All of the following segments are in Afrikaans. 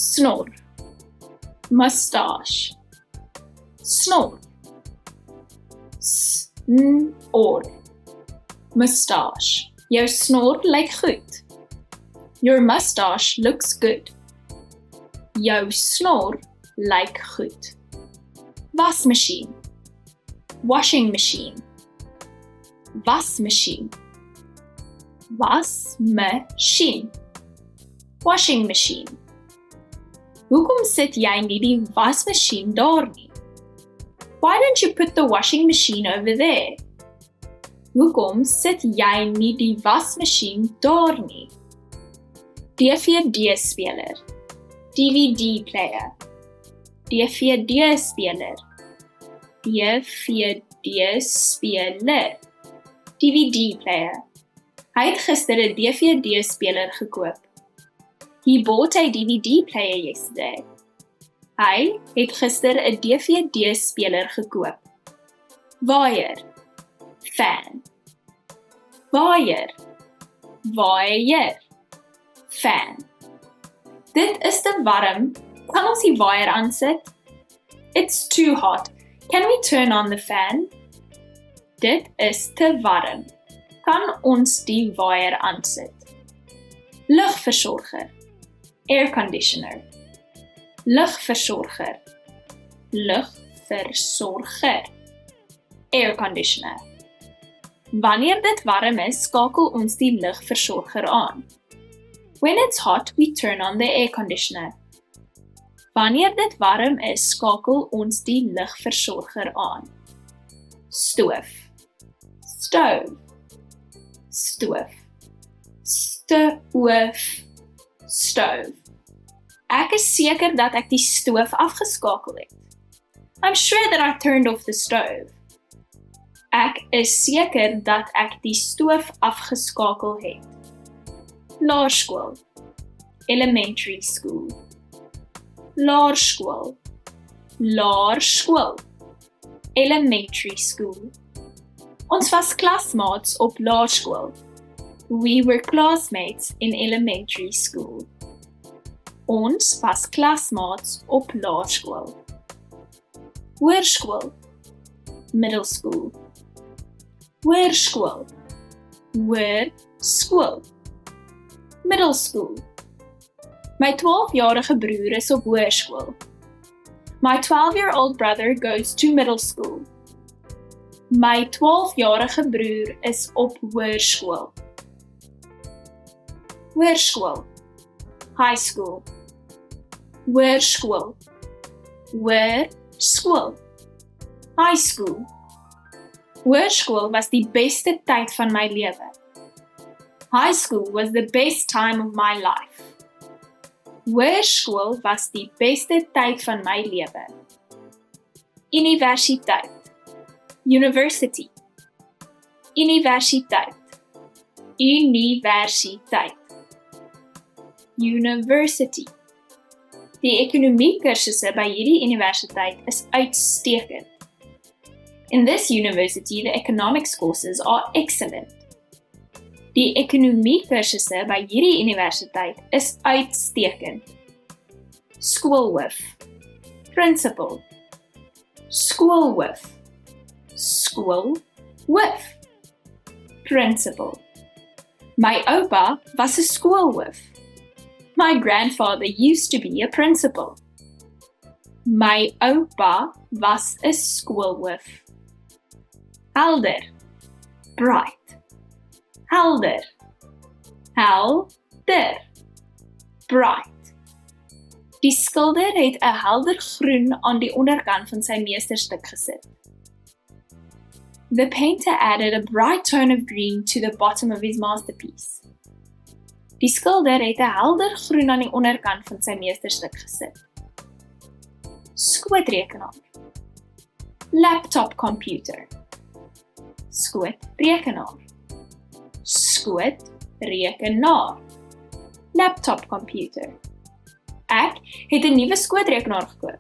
snor, mustache, snor, snor, mustache. Jou snor lyk goed. Your mustache looks good. Jou snor lyk goed. Wasmachine, washing machine, wasmachine, wasmachine, washing machine. Hoekom sit jy nie die wasmachine daar nie? Why don't you put the washing machine over there? Hoekom sit jy nie die wasmachine daar nie? DVD-speler, DVD player, DVD-speler, DVD-speler, DVD player. Hy het gister 'n DVD-speler gekoop. He bought a DVD player yesterday. Hy het gister 'n DVD-speler gekoop. Waier, fan. Waier, waier, fan. Dit is te warm. Kan ons die waier aansit? It's too hot. Can we turn on the fan? Dit is te warm. Kan ons die waier aansit? Lugversorger, air conditioner. Lugversorger, lugversorger, air conditioner. Wanneer dit warm is, skakel ons die lugversorger aan. When it's hot, we turn on the air conditioner. Wanneer dit warm is, skakel ons die lugversorger aan. Stoof, stove, stoof, stoof, stove. Ek is seker dat ek die stoof afgeskakel het. I'm sure that I turned off the stove. Ek is seker dat ek die stoof afgeskakel het. Laerskool, elementary school. Laerskool, laerskool, elementary school. Ons was klasmaats op laerskool. We were classmates in elementary school. Ons was klasmaats op laerskool. Hoërskool, middle school. Hoërskool, hoërskool, middle school. My 12-jarige broer is op hoërskool. My 12-year-old brother goes to middle school. My 12-jarige broer is op hoërskool. Hoërskool, high school. Hoërskool, hoërskool, high school. Hoërskool was die beste tyd van my lewe. High school was the best time of my life. Hoërskool was die beste tyd van my lewe. Universiteit, university, universiteit, universiteit, university. Die ekonomie-kursusse by hierdie universiteit is uitstekend. In this university, the economics courses are excellent. Die ekonomie-kursusse by hierdie universiteit is uitstekend. Skoolhoof, principal, skoolhoof, skoolhoof, principal. My oupa was 'n skoolhoof. My grandfather used to be a principal. My oupa was 'n skoolhoof. Helder, bright. Helder, helder, bright. Die skilder het 'n helder groen aan die onderkant van sy meesterstuk gesit. The painter added a bright tone of green to the bottom of his masterpiece. Die skilder het 'n helder groen aan die onderkant van sy meesterstuk gesit. Skootrekenaar, laptop computer, skootrekenaar, skootrekenaar, laptop computer. Ek het 'n nuwe skootrekenaar gekoop.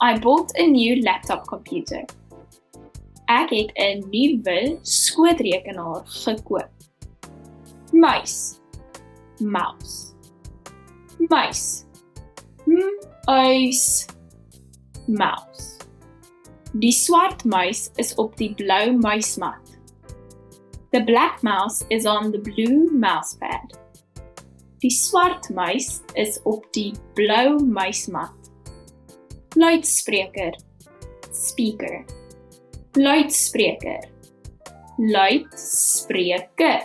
I bought a new laptop computer. Ek het 'n nuwe skootrekenaar gekoop. Muis, mouse, muis, Muis. Mouse. Die swart muis is op die blou muismat. The black mouse is on the blue mousepad. Die swart muis is op die blou muismat. Luidspreker. Speaker. Luidspreker. Luidspreker.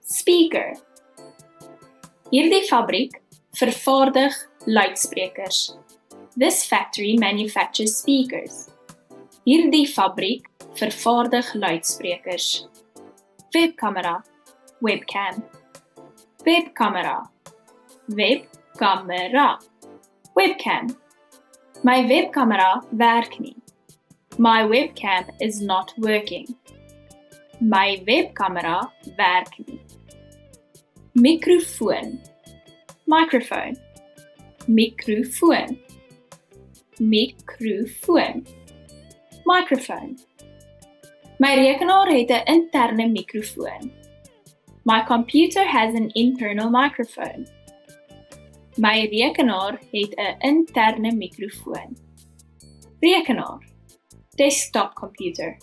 Speaker. Hierdie fabriek vervaardig luidsprekers. This factory manufactures speakers. Hierdie fabriek vervaardig luidsprekers. Webkamera. Webcam. Webkamera. Webkamera. Webcam. My webkamera werk nie. My webcam is not working. My webkamera werk nie. Microfoon. Microphone. Microfoon. Microfoon. Microphone. My rekenaar het 'n interne mikrofoon. My computer has an internal microphone. My rekenaar het 'n interne mikrofoon. Rekenaar. Desktop computer.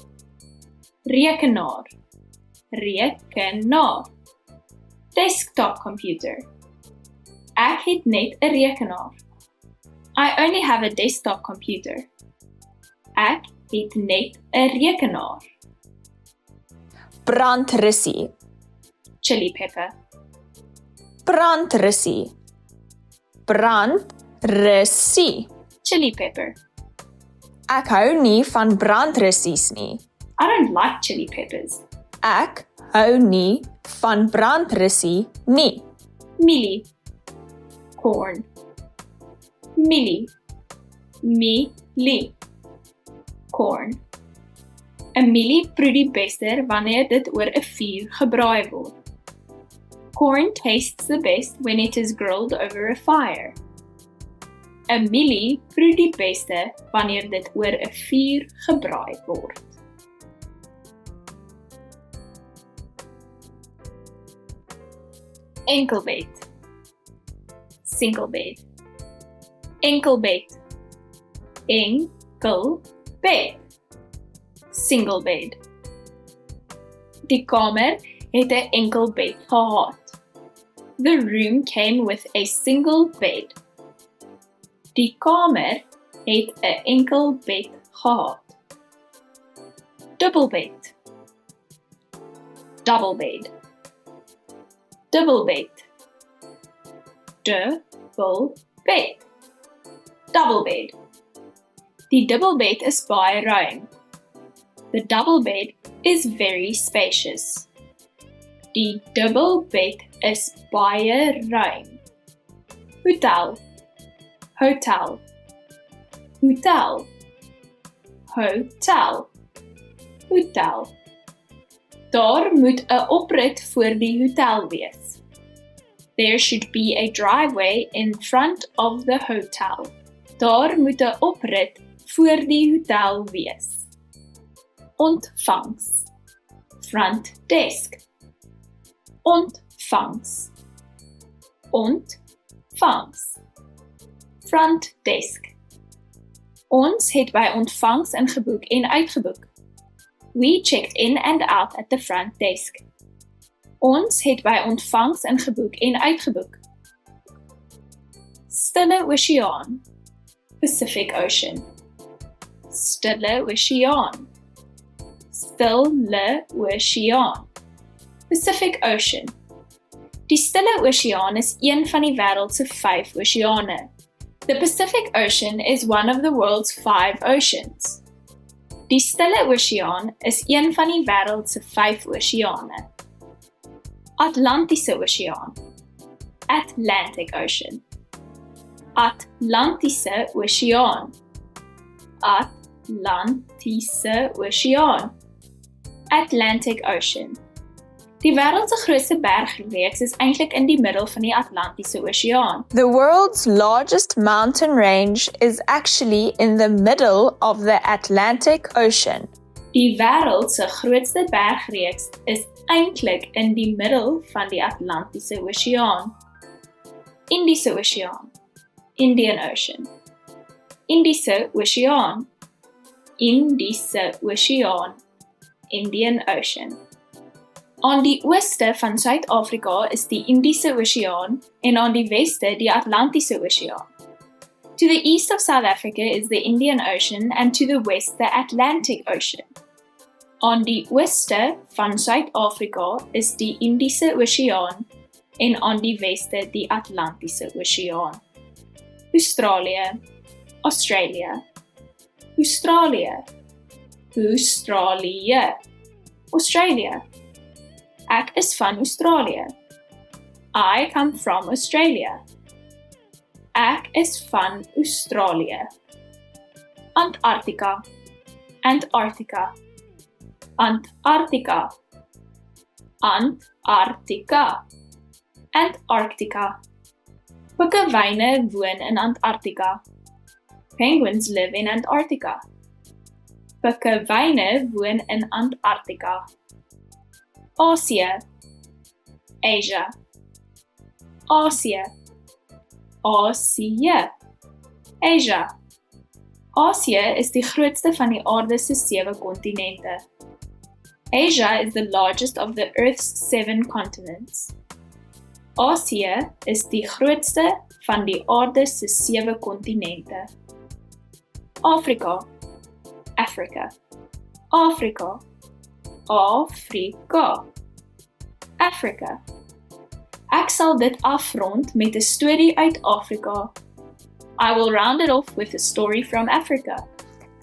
Rekenaar. Rekenaar. Desktop computer. Ek het net 'n rekenaar. I only have a desktop computer. Ek het net 'n rekenaar. Brandrussie. Chili pepper. Brandrussie. Brandrussie. Chili pepper. Ek hou nie van brandrussies nie. I don't like chili peppers. Ek hou nie van brandrussie nie. Mielie. Corn. Mielie. Mielie. Corn. 'n Mielie proe die beste wanneer dit oor 'n vuur gebraai word. Corn tastes the best when it is grilled over a fire. 'n Mielie proe die beste wanneer dit oor 'n vuur gebraai word. Enkelbed. Singlebed. Enkelbed. Enkelbed. Singlebed. Die kamer het 'n enkel bed gehad. The room came with a single bed. Die kamer het 'n enkel bed gehad. Double bed. Double bed. Double bed. Double bed. Double bed. Die double bed is baie ruim. The double bed is very spacious. Die double bed is baie ruim. Hotel. Hotel. Hotel. Hotel. Hotel. Daar moet 'n oprit voor die hotel wees. There should be a driveway in front of the hotel. Daar moet 'n oprit voor die hotel wees. Ontvangs. Front desk. Ontvangs. Ontvangs. Front desk. Ons het by ontvangs ingeboek en uitgeboek. We checked in and out at the front desk. Ons het by ontvangs ingeboek en uitgeboek. Stille Oseaan. Pacific Ocean. Stille Oseaan. Stille Oseaan. Pacific Ocean. Die Stille Oseaan is een van die wêreld se 5 oseane. The Pacific Ocean is one of the world's 5 oceans. Die Stille Oseaan is een van die wêreld se 5 oseane. Atlantiese Oseaan. Atlantic Ocean. Atlantiese Oseaan. Atlantiese Oseaan. Atlantic Ocean. Die wêreld se grootste bergreeks is eintlik in die middel van die Atlantiese Oseaan. The world's largest mountain range is actually in the middle of the Atlantic Ocean. Die wêreld se grootste bergreeks is eintlik in die middel van die Atlantiese Oseaan. Indiese Oseaan. Indian Ocean. Indiese Oseaan. Indiese Oseaan. Indian Ocean. Aan die ooste van Suid-Afrika is die Indiese Oseaan en aan die weste die Atlantiese Oseaan. To the east of South Africa is the Indian Ocean and to the west the Atlantic Ocean. Aan die ooste van Suid-Afrika is die Indiese Oseaan en aan die weste die Atlantiese Oseaan. Australië, Australia. Australië, Australië. Australia. Ek is van Australië. I come from Australia. Ek is van Australië. Antarctica, Antarctica. Antarctica. Antarctica. Antarctica. Pikkewyne woon in Antarctica. Penguins live in Antarctica. Pikkewyne woon in Antarctica. Asia, Asia. Asia, Asia. Asia. Asia is die grootste van die aarde se 7 kontinente. Asia is the largest of the Earth's 7 continents. Asia is die grootste van die aarde se 7 kontinente. Afrika, Africa. Afrika, Afrika. Africa. Ek sal dit afrond met 'n storie uit Afrika. I will round it off with a story from Africa.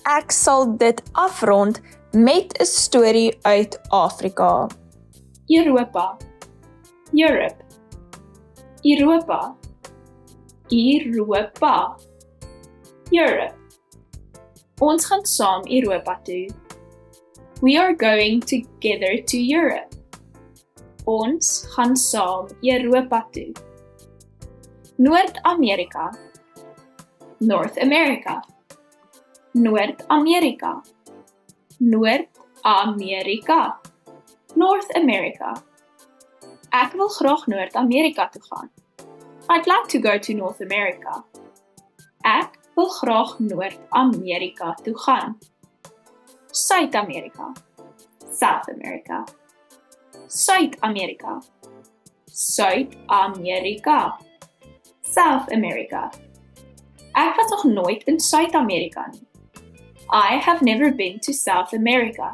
Ek sal dit afrond met 'n storie uit Afrika. Europa, Europe. Europa, Europa. Europe. Ons gaan saam Europa toe. We are going together to Europe. Ons gaan saam Europa toe. Noord-Amerika, North America. Noord-Amerika, Noord-Amerika. North America. Ek wil graag Noord-Amerika toe gaan. I'd like to go to North America. Ek wil graag Noord-Amerika toe gaan. Suid-Amerika, South America. Suid-Amerika, Suid-Amerika. South America. Ek was nog nooit in Suid-Amerika nie. I have never been to South America.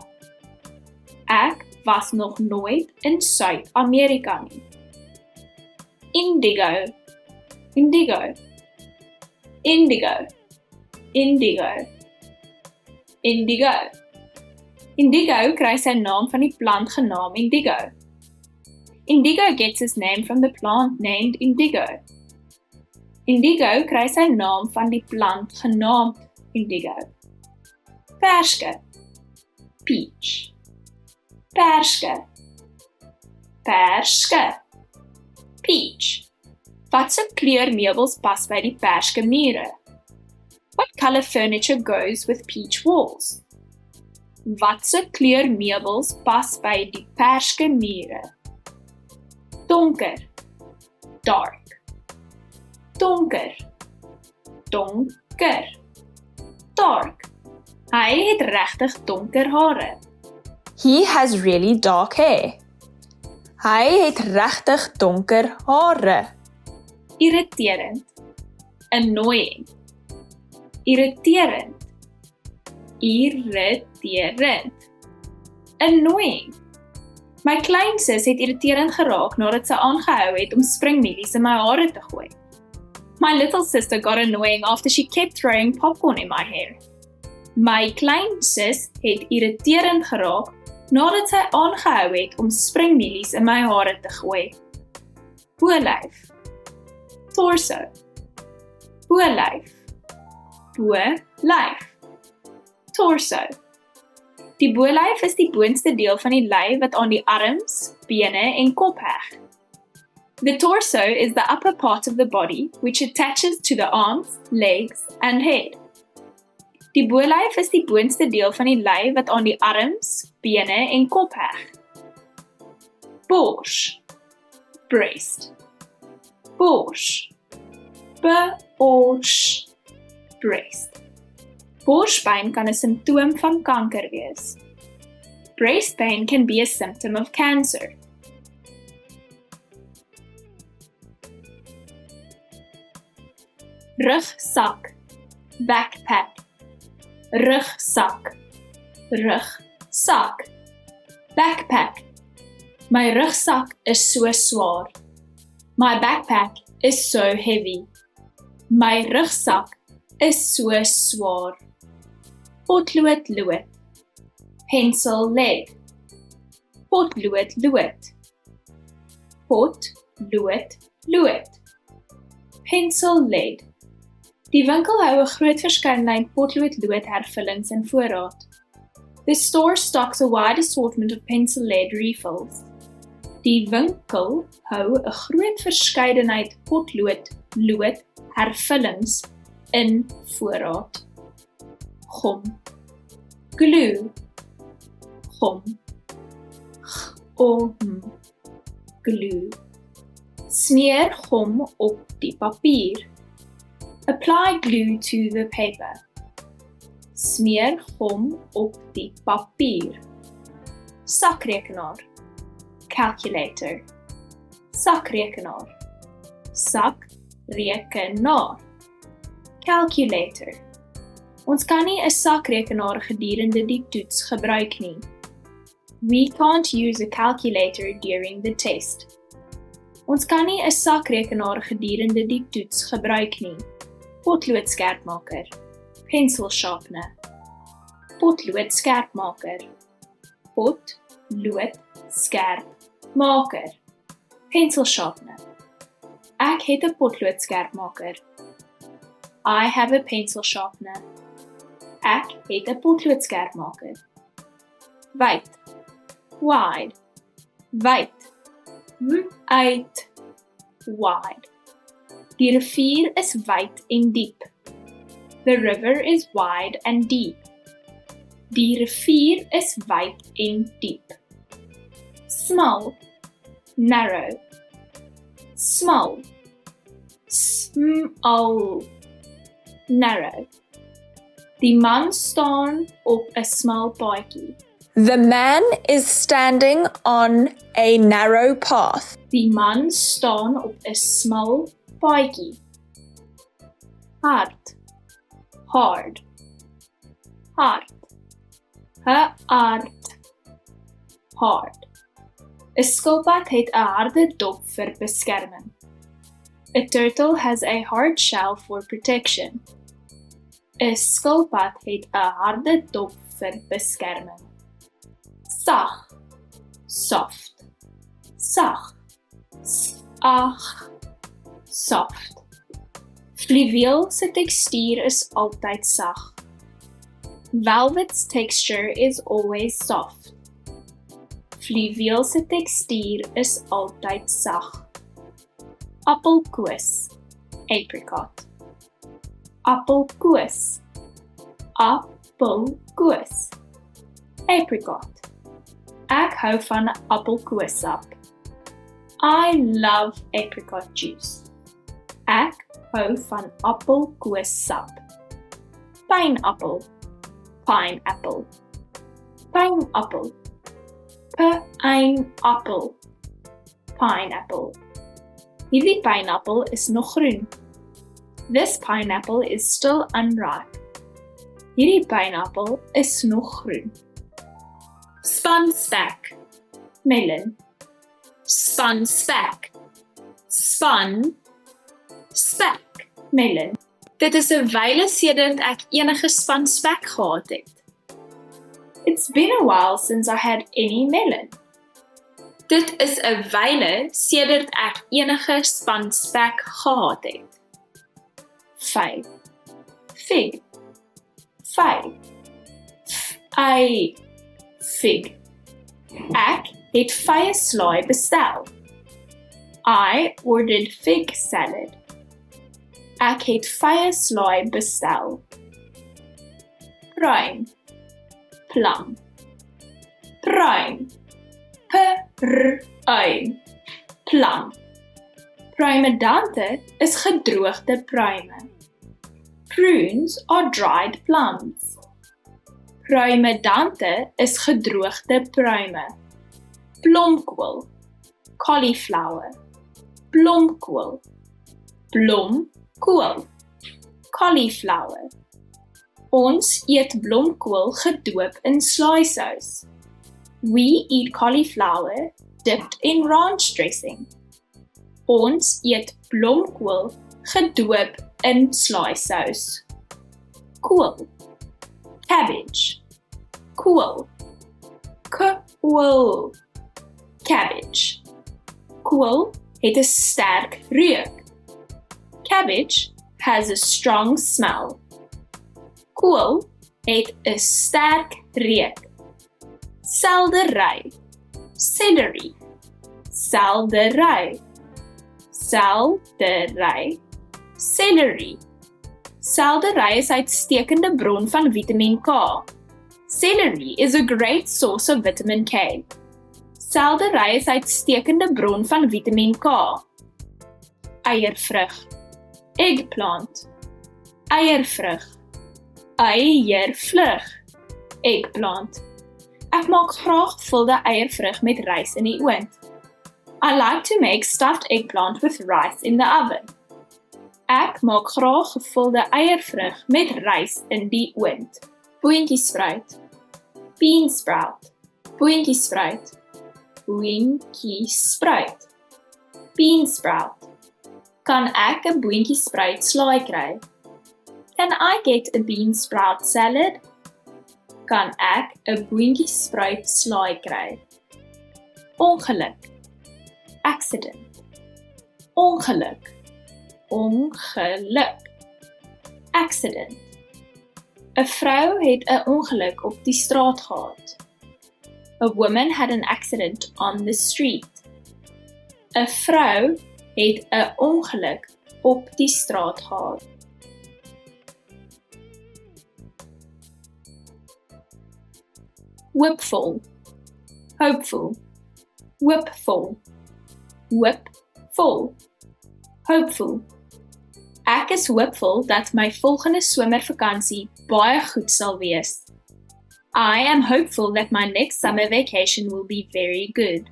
Ek was nog nooit in Suid-Amerika nie. Indigo, indigo. Indigo, indigo. Indigo. Indigo kry sy naam van die plant genaamd indigo. Indigo gets its name from the plant named indigo. Indigo kry sy naam van die plant genaamd indigo. Perske, peach. Perske, perske. Peach. Wat se kleur meubels pas by die perske mure? What color furniture goes with peach walls? Wat se kleur meubels pas by die perske mure? Donker, dark. Donker, donker. Dark. Hy het regtig donker hare. He has really dark hair. Hy het regtig donker hare. Irriterend, annoying. Irriterend, irriterend. Annoying. My kleinsus het irriterend geraak nadat sy aangehou het om springmielies in my hare te gooi. My little sister got annoying after she kept throwing popcorn in my hair. My kleinsus het irriterend geraak nadat sy aangehou het om springmielies in my hare te gooi. Bolyf, torso. Bolyf, bolyf. Torso. Die bolyf is die boonste deel van die lyf wat aan die arms, bene en kop heg. The torso is the upper part of the body which attaches to the arms, legs and head. Die bolyf is die boonste deel van die lyf wat aan die arms, bene en kop heg. Bors, breast. Bors, bors, breast. Borspyn kan 'n simptoom van kanker wees. Breast pain can be a symptom of cancer. Rugsak, backpack. Rugsak, rugsak. Backpack. My rugsak is so swaar. My backpack is so heavy. My rugsak is so swaar. Potlood, lood. Pencil, lead. Potlood, lood. Pot, lood, lood. Pencil, lead. Die winkel hou 'n groot verskeidenheid potlood-lood hervullings in voorraad. The store stocks a wide assortment of pencil lead refills. Die winkel hou 'n groot verskeidenheid potlood-lood hervullings in voorraad. Gom. Glue. Gom. Glue. Smeer gom op die papier. Apply glue to the paper. Smeer gom op die papier. Sakrekenaar. Calculator. Sakrekenaar. Sakrekenaar. Calculator. Ons kan nie 'n sakrekenaar gedurende die toets gebruik nie. We can't use a calculator during the test. Ons kan nie 'n sakrekenaar gedurende die toets gebruik nie. Potloodskerpmaker. Pencil sharpener. Potloodskerpmaker. Potloodskerpmaker. Pencil sharpener. Ek het 'n potloodskerpmaker. I have a pencil sharpener. Ek het 'n potloodskerpmaker. Wyd. Wide. Wyd. Uit. Wide. Die rivier is wyd en diep. The river is wide and deep. Die rivier is wyd en diep. Small. Narrow. Small. Small. Narrow. Die man staan op 'n smal paadjie. The man is standing on a narrow path. Die man staan op 'n smal paadjie. Hard. Hard. Hard. Hard. Hard. 'n Skilpad het 'n harde dop vir beskerming. A turtle has a hard shell for protection. 'n Skilpad het 'n harde dop vir beskerming. Sag. Soft. Sag. Soft. Fluweel se tekstuur is altyd sag. Velvet's texture is always soft. Fluweel se tekstuur is altyd sag. Appelkoos. Apricot. Appelkoos. Appelkoos. Apricot. Ek hou van appelkoossap. I love apricot juice. Ek hou van appelkoossap. Pineapple. Pineapple. Pineapple. Pineapple. Pineapple. Hierdie pineapple is nog groen. This pineapple is still unripe. Hierdie pineapple is nog groen. Spanspek. Melon. Spanspek. Span. Spek. Melon. Dit is 'n wyle sedert ek enige spanspek gehad het. It's been a while since I had any melon. Dit is 'n wyle sedert ek enige spanspek gehad het. Vy. Fig. Vy. Fig. Ek het vye slaai bestel. I ordered fig salad. Ek het vye slaai bestel. Pruim. Plum. Pruim. Pruim. Plum. Pruimedante is gedroogde pruime. Prunes are dried plums. Pruimedante is gedroogde pruime. Blomkool, cauliflower. Blomkool, blomkool, cauliflower. Ons eet blomkool gedoop in slaaisous. We eat cauliflower dipped in ranch dressing. Ons eet blomkool gedoop in slaaisous. Kool, cabbage. Kool, kool, cabbage. Kool het 'n sterk reuk. Cabbage has a strong smell. Kool het 'n sterk reuk. Seldery, celery. Seldery, seldery, celery. Seldery is 'n uitstekende bron van Vitamiin K. Celery is a great source of vitamin K. Seldery is 'n uitstekende bron van Vitamiin K. Eiervrug, eggplant. Eiervrug, eiervlug, eggplant. Ek maak graag gevulde eiervrug met rys in die oond. I like to make stuffed eggplant with rice in the oven. Ek maak graag gevulde eiervrug met rys in die oond. Boontjiespruit, beansprout, boontjiespruit, boontjiespruit, beansprout. Kan ek 'n boontjiespruit slaai kry? Can I get a beansprout salad? Kan ek 'n boontjiespruit slaai kry? Ongeluk, accident. Ongeluk, ongeluk, accident. 'n Vrou het 'n ongeluk op die straat gehad. A woman had an accident on the street. 'n Vrou het 'n ongeluk op die straat gehad. Whipful, hopeful, whipful, whipful, hopeful. Ek is hoopvol dat my volgende somervakansie baie goed sal wees. I am hopeful that my next summer vacation will be very good.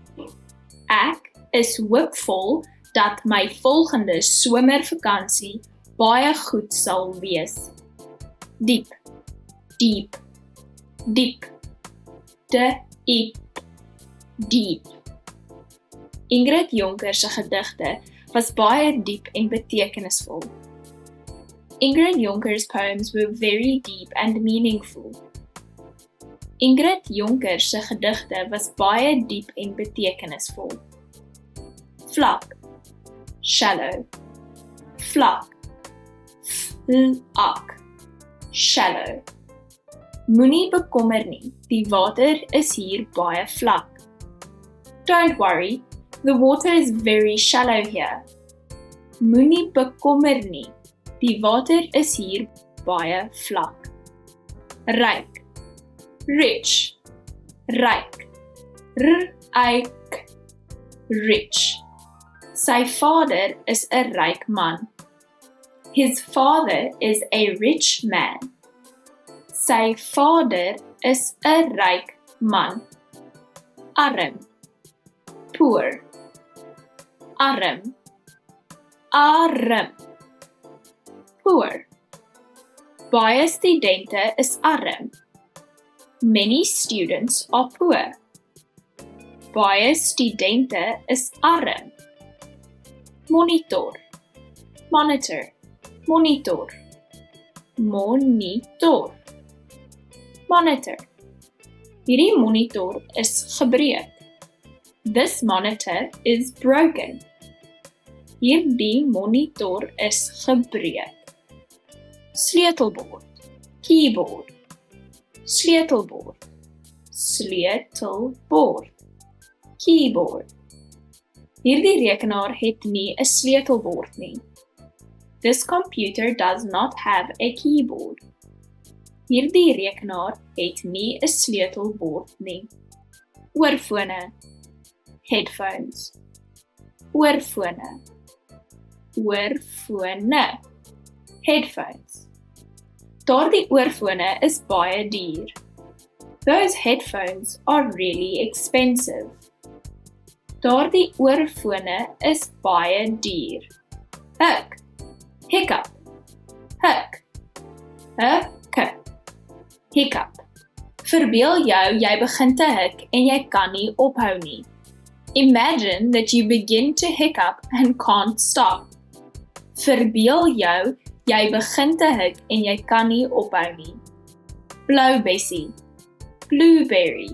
Ek is hoopvol dat my volgende somervakansie baie goed sal wees. Diep, diep, diep, diep, diep. Ingrid Jonker se gedigte was baie diep en betekenisvol. Ingrid Jonker's poems were very deep and meaningful. Ingrid Jonker se gedigte was baie diep en betekenisvol. Vlak, shallow, vlak, vlak, shallow. Moenie bekommer nie, die water is hier baie vlak. Don't worry, the water is very shallow here. Moenie bekommer nie, die water is hier baie vlak. Ryk, rich, ryk, ryk, rich. Sy vader is 'n ryk man. His father is a rich man. Sy vader is 'n ryk man. Arm, poor, arm, arm, poor. Baie studente is arm. Many students are poor. Baie studente is arm. Monitor, monitor, monitor, monitor, monitor. Hierdie monitor is gebreek. This monitor is broken. Hierdie monitor is gebreek. Sleutelbord, keyboard, sleutelbord, sleutelbord, keyboard. Hierdie rekenaar het nie 'n sleutelbord nie. This computer does not have a keyboard. Hierdie rekenaar het nie 'n sleutelbord nie. Oorfone, headphones, oorfone, oorfone, headphones, Daardie oorfone is baie duur. Those headphones are really expensive. Daardie oorfone is baie duur. Hik, hiccup, hik, hik, hiccup. Verbeel jou, jy begin te hik en jy kan nie ophou nie. Imagine that you begin to hiccup and can't stop. Verbeel jou, jy begin te hik en jy kan nie ophou nie. Blou bessie, blueberry,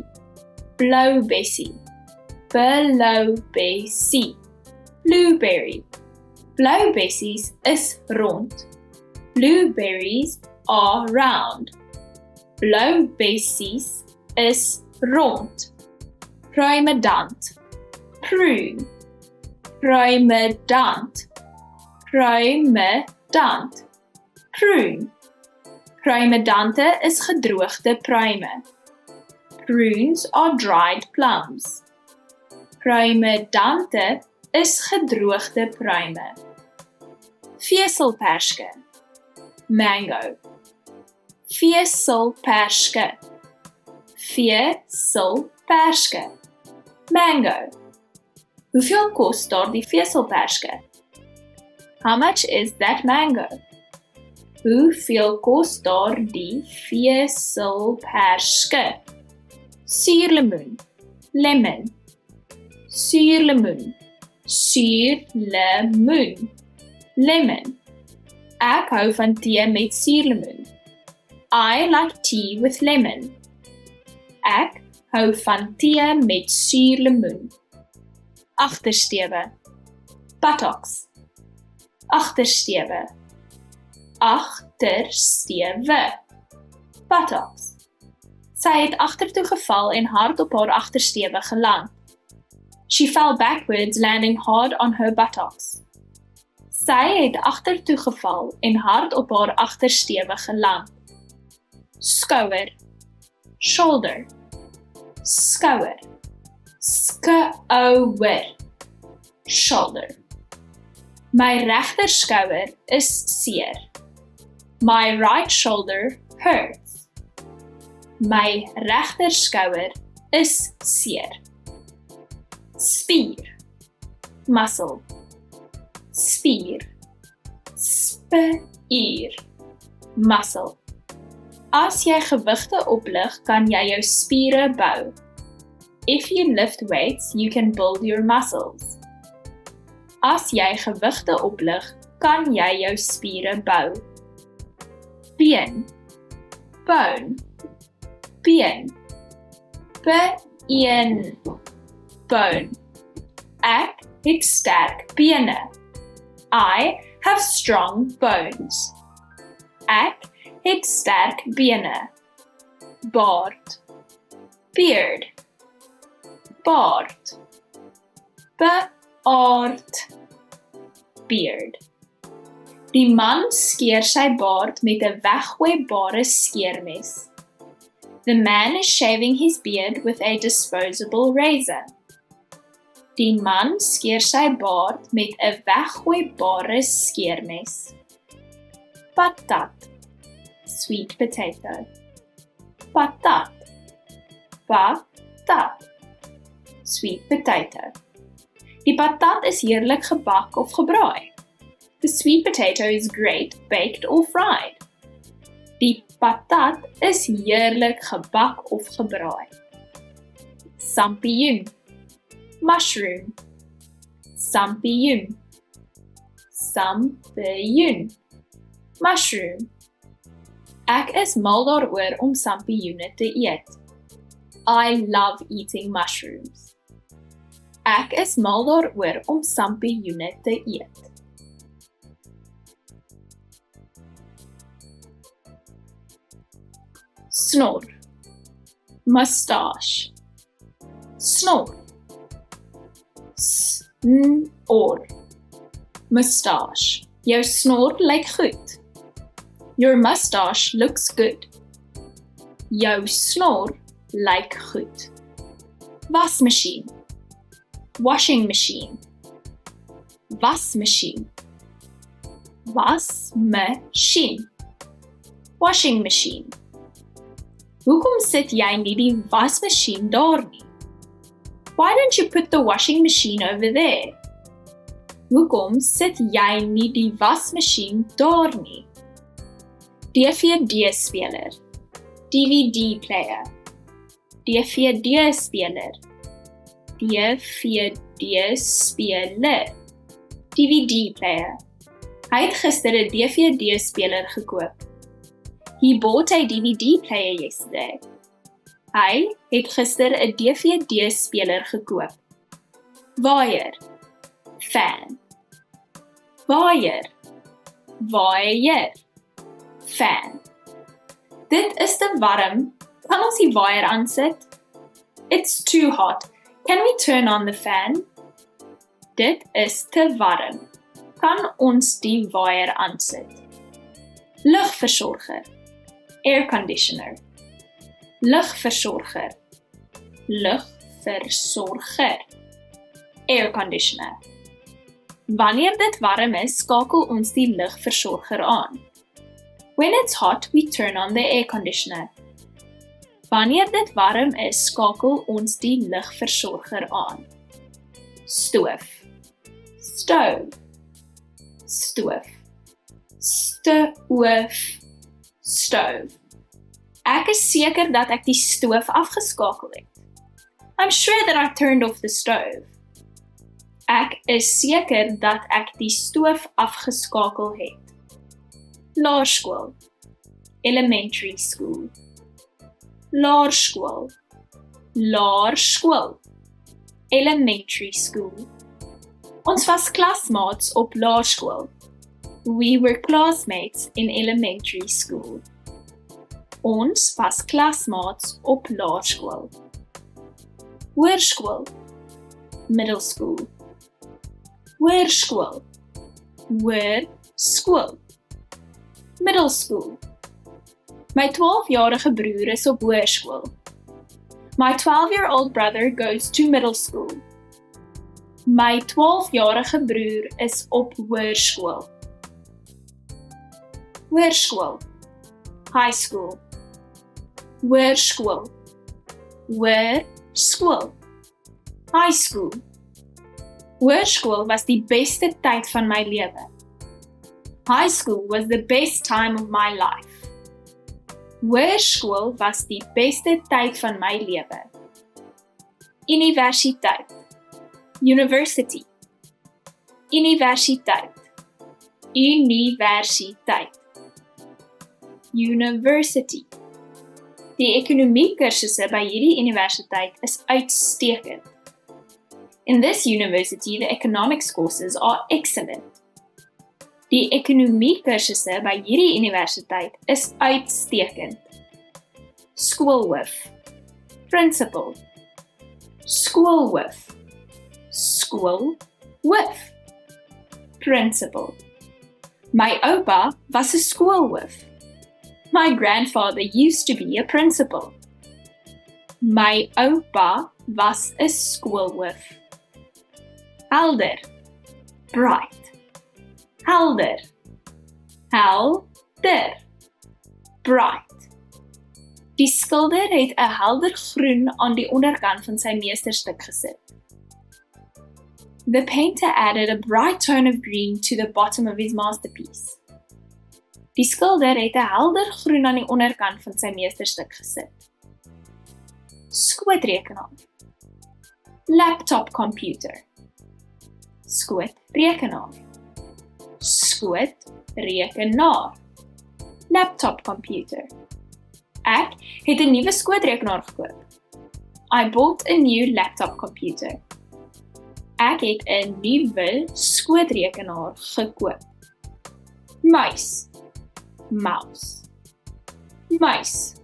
blou bessie, blou bessie, blueberry. Blou bessies is rond. Blueberries are round. Blou bessies is rond. Pruimedant, prune, pruimedant, pruimedant, prune. Pruimedante is gedroogde pruime. Prunes are dried plums. Pruimedante is gedroogde pruime. Veselperske, mango. Veselperske, veselperske, mango. Hoeveel kos daardie veselperske? How much is that mango? Hoeveel kos daardie veselperske? Suurlemoen, lemon. Suurlemoen, suurlemoen, lemon. Ek hou van tee met suurlemoen. I like tea with lemon. Ek hou van tee met suurlemoen. Agtersteewe, buttocks. Agtersteewe, agtersteewe, buttocks. Sy het agtertoe geval en hard op haar agtersteewe geland. She fell backwards, landing hard on her buttocks. Sy het agtertoe geval en hard op haar agtersteewe geland. Skouer, shoulder, skouer, skouer, shoulder. My regter skouer is seer. My right shoulder hurts. My regter skouer is seer. Spier, muscle, spier, spier, muscle. As jy gewigte oplig, kan jy jou spiere bou. If you lift weights, you can build your muscles. As jy gewigte oplig, kan jy jou spiere bou. Been, bone, been, been, bone. Ek het sterk bene. I have strong bones. Ek het sterk bene. Baard, beard, baard, beard, beard. Die man skeer sy baard met 'n weggooibare skeermes. The man is shaving his beard with a disposable razor. Die man skeer sy baard met 'n weggooibare skeermes. Patat, sweet potato. Patat, patat, sweet potato. Die patat is heerlik gebak of gebraai. The sweet potato is great baked or fried. Die patat is heerlik gebak of gebraai. Sampioen, mushroom, sampioen, sampioen, mushroom. Ek is mal daaroor om sampioene te eet. I love eating mushrooms. Ek is mal daaroor om sampioene te eet. Snor, mustache, snor, snor, mustache. Jou snor lyk goed. Your mustache looks good. Jou snor lyk goed. Wasmasjien, washing machine, wasmasjien, wasmasjien, Washing machine. Hoekom sit jy nie die wasmasjien daar nie? Why don't you put the washing machine over there? Hoekom sit jy nie die wasmasjien daar nie? DVD-speler, DVD player, DVD-speler, DVD-speler, DVD player. Hy het gister 'n DVD-speler gekoop. He bought a DVD player yesterday. Hy het gister 'n DVD-speler gekoop. Waier, fan. Waier, waier, fan. Dit is te warm. Kan ons die waier aansit? It's too hot. Can we turn on the fan? Dit is te warm. Kan ons die waier aansit? Lugversorger, air conditioner. Lugversorger, lugversorger, air conditioner. Wanneer dit warm is, skakel ons die lugversorger aan. When it's hot, we turn on the air conditioner. Wanneer dit warm is, skakel ons die lugversorger aan. Stoof, stove, stoof, stoof, stove. Ek is seker dat ek die stoof afgeskakel het. I'm sure that I turned off the stove. Ek is seker dat ek die stoof afgeskakel het. Laerskool, elementary school. Laerskool, laerskool, elementary school. Ons was klasmaats op laerskool. We were classmates in elementary school. Ons was klasmaats op laerskool. Hoërskool, middle school. Hoërskool, hoërskool, middle school. My 12-jarige broer is op hoërskool. My 12-year-old brother goes to middle school. My 12-jarige broer is op hoërskool. Hoërskool, high school. Hoërskool, hoërskool, high school. Hoërskool was die beste tyd van my lewe. High school was the best time of my life. Hoërskool was die beste tyd van my lewe. Universiteit, university, universiteit, universiteit, university. Die ekonomie kursusse by hierdie universiteit is uitstekend. In this university, the economics courses are excellent. Die ekonomie kursusse by hierdie universiteit is uitstekend. Skoolhoof, principal, skoolhoof, skoolhoof, principal. My oupa was 'n skoolhoof. My grandfather used to be a principal. My oupa was 'n skoolhoof. Helder, bright. Helder, helder, bright. Die skilder het 'n helder groen aan die onderkant van sy meesterstuk gesit. The painter added a bright tone of green to the bottom of his masterpiece. Die skilder het 'n helder groen aan die onderkant van sy meesterstuk gesit. Skootrekenaar, laptop computer, skootrekenaar, skootrekenaar, laptop computer. Ek het 'n nuwe skootrekenaar gekoop. I bought a new laptop computer. Ek het 'n nuwe skootrekenaar gekoop. Muis, mouse, muis,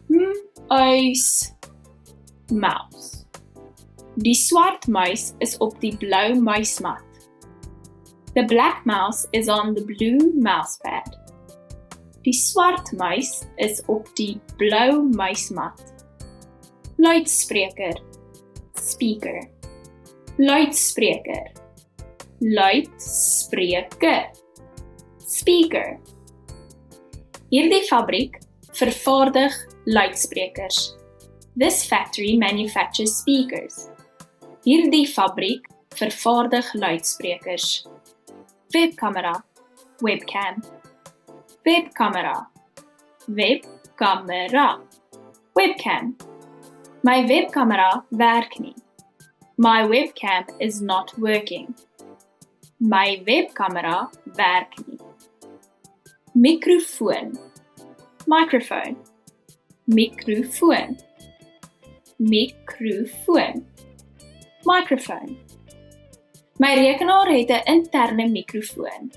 muis, mouse. Die swart muis is op die blou muismat. The black mouse is on the blue mousepad. Die swart muis is op die blou muismat. Luidspreker, speaker, luidspreker, luidspreker, speaker. Hierdie fabriek vervaardig luidsprekers. This factory manufactures speakers. Hierdie fabriek vervaardig luidsprekers. Webkamera, webcam. Webkamera, webkamera, webcam. My webkamera werk nie. My webcam is not working. My webkamera werk nie. Microfoon, microphone. Microfoon, microfoon. Microphone. My rekenaar het 'n interne mikrofoon.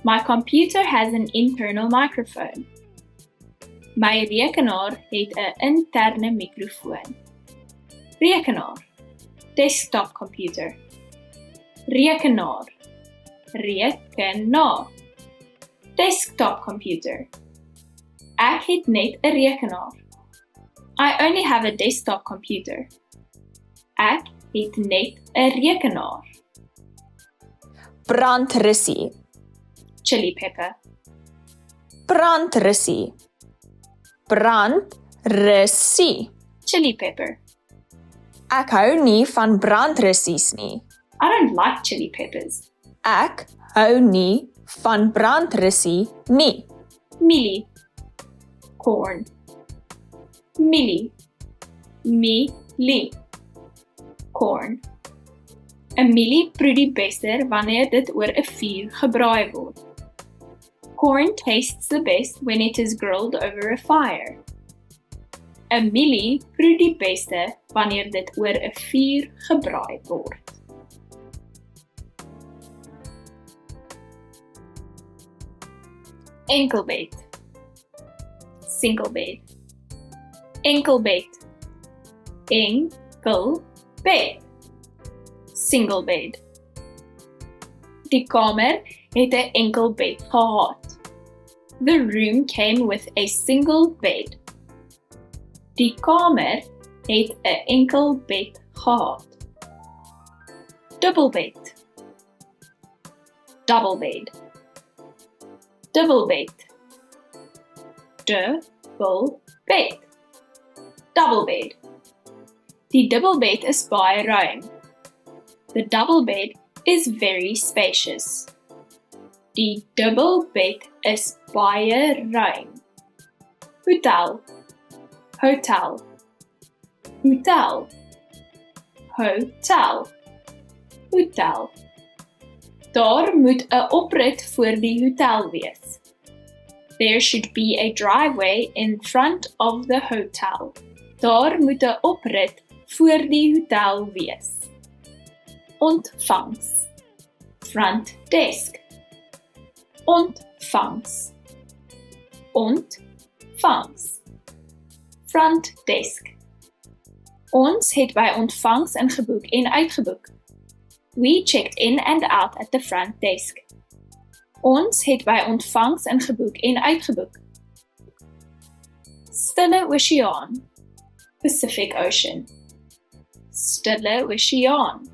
My computer has an internal microphone. My rekenaar het 'n interne mikrofoon. Rekenaar. Desktop computer. Rekenaar. Rekenaar. Desktop computer. Ek het net 'n rekenaar. I only have a desktop computer. Ek het net 'n rekenaar. Brandrussie, Chili pepper. brandrussie, brandrussie. Chili pepper. Ek hou nie van brandrussies nie. I don't like chili peppers. Ek hou nie van brandrussie nie. Mielie. Corn. Mielie. Mielie. Corn. 'n Mielie proe die beste wanneer dit oor 'n vuur gebraai word. Corn tastes the best when it is grilled over a fire. 'n Mielie proe die beste wanneer dit oor 'n vuur gebraai word. Enkelbed. Single bed. Enkelbed. Enkelbed. Single bed. Die kamer het 'n enkel bed gehad. The room came with a single bed. Die kamer het 'n enkel bed gehad. Double bed. Double bed. Double bed. Double bed. Double bed. Die double bed is baie ruim. The double bed is very spacious. Die double bed is baie ruim. Hotel. Hotel. Hotel. Hotel. Hotel. Daar moet 'n oprit voor die hotel wees. There should be a driveway in front of the hotel. Daar moet 'n oprit voor die hotel wees. Ontvangs. Front desk. Ontvangs. Ontvangs. Front desk. Ons het by ontvangs ingeboek en uitgeboek. We checked in and out at the front desk. Ons het by ontvangs ingeboek en uitgeboek. Stille Oseaan. Pacific Ocean. Stille Oseaan.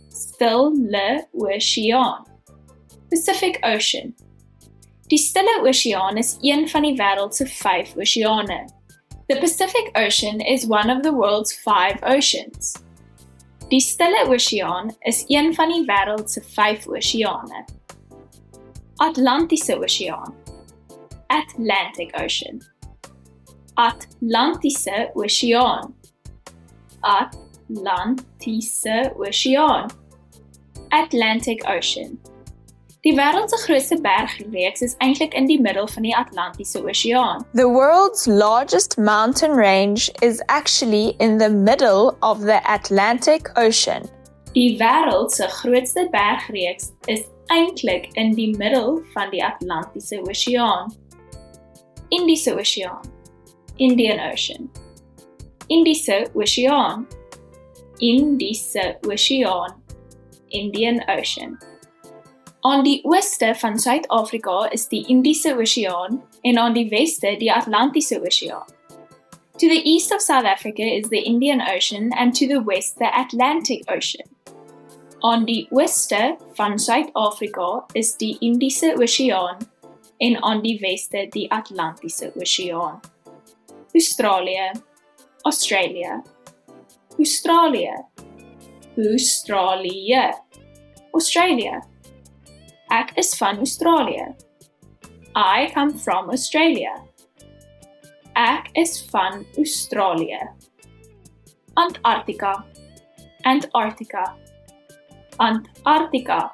Stille Oseaan. Pacific Ocean. Die Stille Oseaan is een van die wêreld se 5 oseane. The Pacific Ocean is one of the world's 5 oceans. Die Stille Oseaan is een van die wêreld se 5 oseane. Atlantiese Oseaan. Atlantic Ocean. Atlantiese Oseaan. Atlantiese Oseaan. Atlantic Ocean. Die wêreld se grootste bergreeks is eintlik in die middel van die Atlantiese Oseaan. The world's largest mountain range is actually in the middle of the Atlantic Ocean. Die wêreld se grootste bergreeks is eintlik in die middel van die Atlantiese Oseaan. Indiese Oseaan. Indian Ocean. Indiese Oseaan. Indiese Oseaan. Indian Ocean. Aan die ooste van Suid-Afrika is die Indiese Oseaan en aan die weste die Atlantiese Oseaan. To the east of South Africa is the Indian Ocean and to the west the Atlantic Ocean. Aan die ooste van Suid-Afrika is die Indiese Oseaan en aan die weste die Atlantiese Oseaan. Australië, Australia, Australië, Australië, Australia. Ek is van Australië. I come from Australia. Ek is van Australië. Antarctica, Antarctica, Antarctica,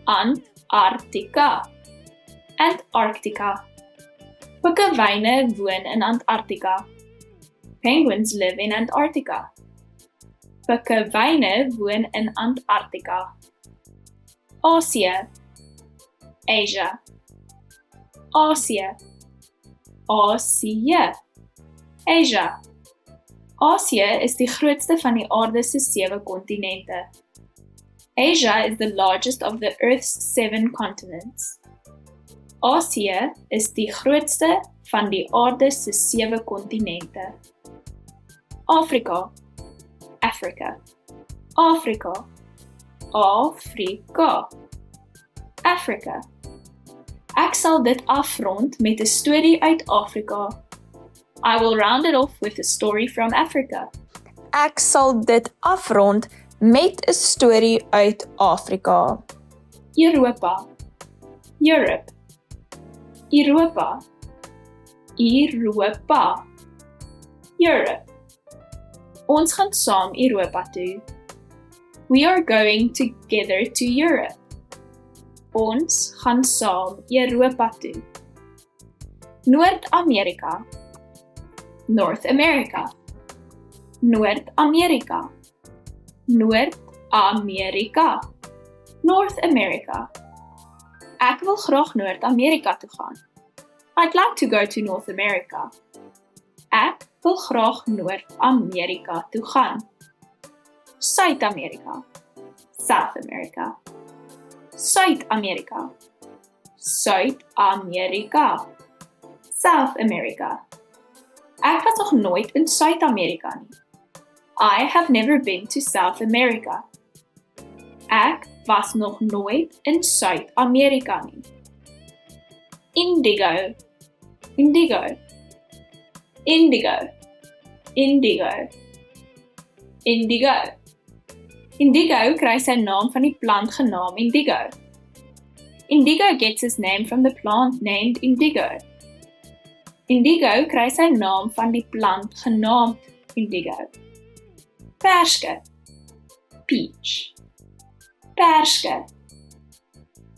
Antarctica, Antarctica. Pikkewyne woon in Antarctica. Penguins live in Antarctica. Pikkewyne woon in Antarctica. Asia, Asia, Asia, Asia, Asia. Asia is die grootste van die aarde se 7 kontinente. Asia is the largest of the Earth's 7 continents. Asia is die grootste van die aarde se 7 kontinente. Afrika, Africa, Afrika, Afrika, Africa. Ek sal dit afrond met 'n storie uit Afrika. I will round it off with a story from Africa. Ek sal dit afrond met 'n storie uit Afrika. Europa, Europe, Europa, Europa, Europe. Ons gaan saam Europa toe. We are going together to Europe. Ons gaan saam Europa toe. Noord-Amerika, North America, Noord-Amerika, Noord-Amerika, North America. Ek wil graag Noord-Amerika toe gaan. I'd like to go to North America. Ek wil graag Noord-Amerika toe gaan. Suid-Amerika, South America, Suid-Amerika, Suid-Amerika, South America. Ek was nog nooit in Suid-Amerika nie. I have never been to South America. Ek was nog nooit in Suid-Amerika nie. Indigo, indigo, indigo, indigo, indigo. Indigo kry sy naam van die plant genaamd indigo. Indigo gets its name from the plant named indigo. Indigo kry sy naam van die plant genaamd indigo. Perske, peach. Perske,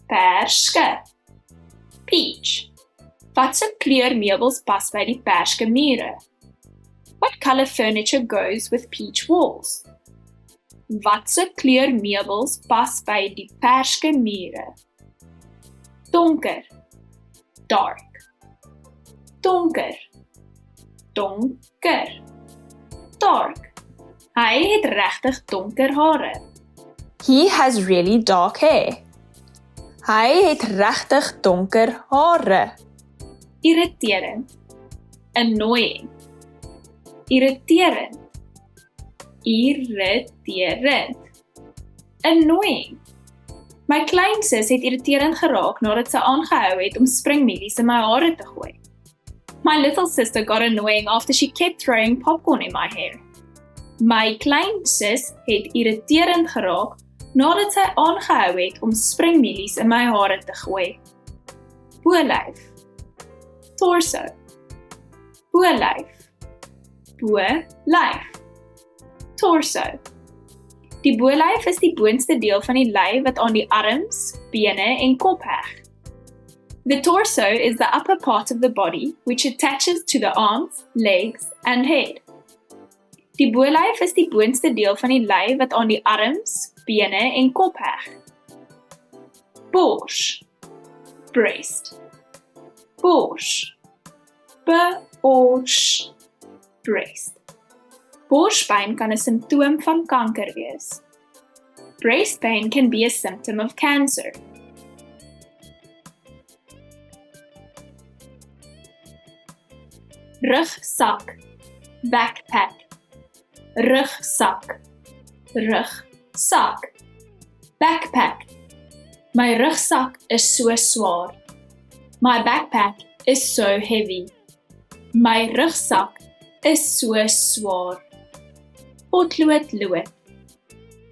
perske, peach. Watse kleur meubels pas by die perske mure? What color furniture goes with peach walls? Watse kleur meubels pas by die perske mure? Donker, dark. Donker, donker, dark. Hy het regtig donker hare. He has really dark hair. Hy het regtig donker hare. Irriterend, annoying. Irriterend, irriterend, annoying. My kleinsus het irriterend geraak nadat sy aangehou het om springmielies in my hare te gooi. My little sister got annoying after she kept throwing popcorn in my hair. My kleinsus het irriterend geraak nadat sy aangehou het om springmielies in my hare te gooi. Bolyf, torso, bolyf, bolyf, torso. Die bolyf is die boonste deel van die lyf wat aan die arms, bene en kop heg. The torso is the upper part of the body which attaches to the arms, legs and head. Die bolyf is die boonste deel van die lyf wat aan die arms, bene en kop heg. Bors, breast, bors, bors, breast. Borspyn kan 'n simptoom van kanker wees. Breast pain can be a symptom of cancer. Rugsak, backpack. Rugsak, rugsak, backpack. My rugsak is so swaar. My backpack is so heavy. My rugsak is so swaar. Potlood lood.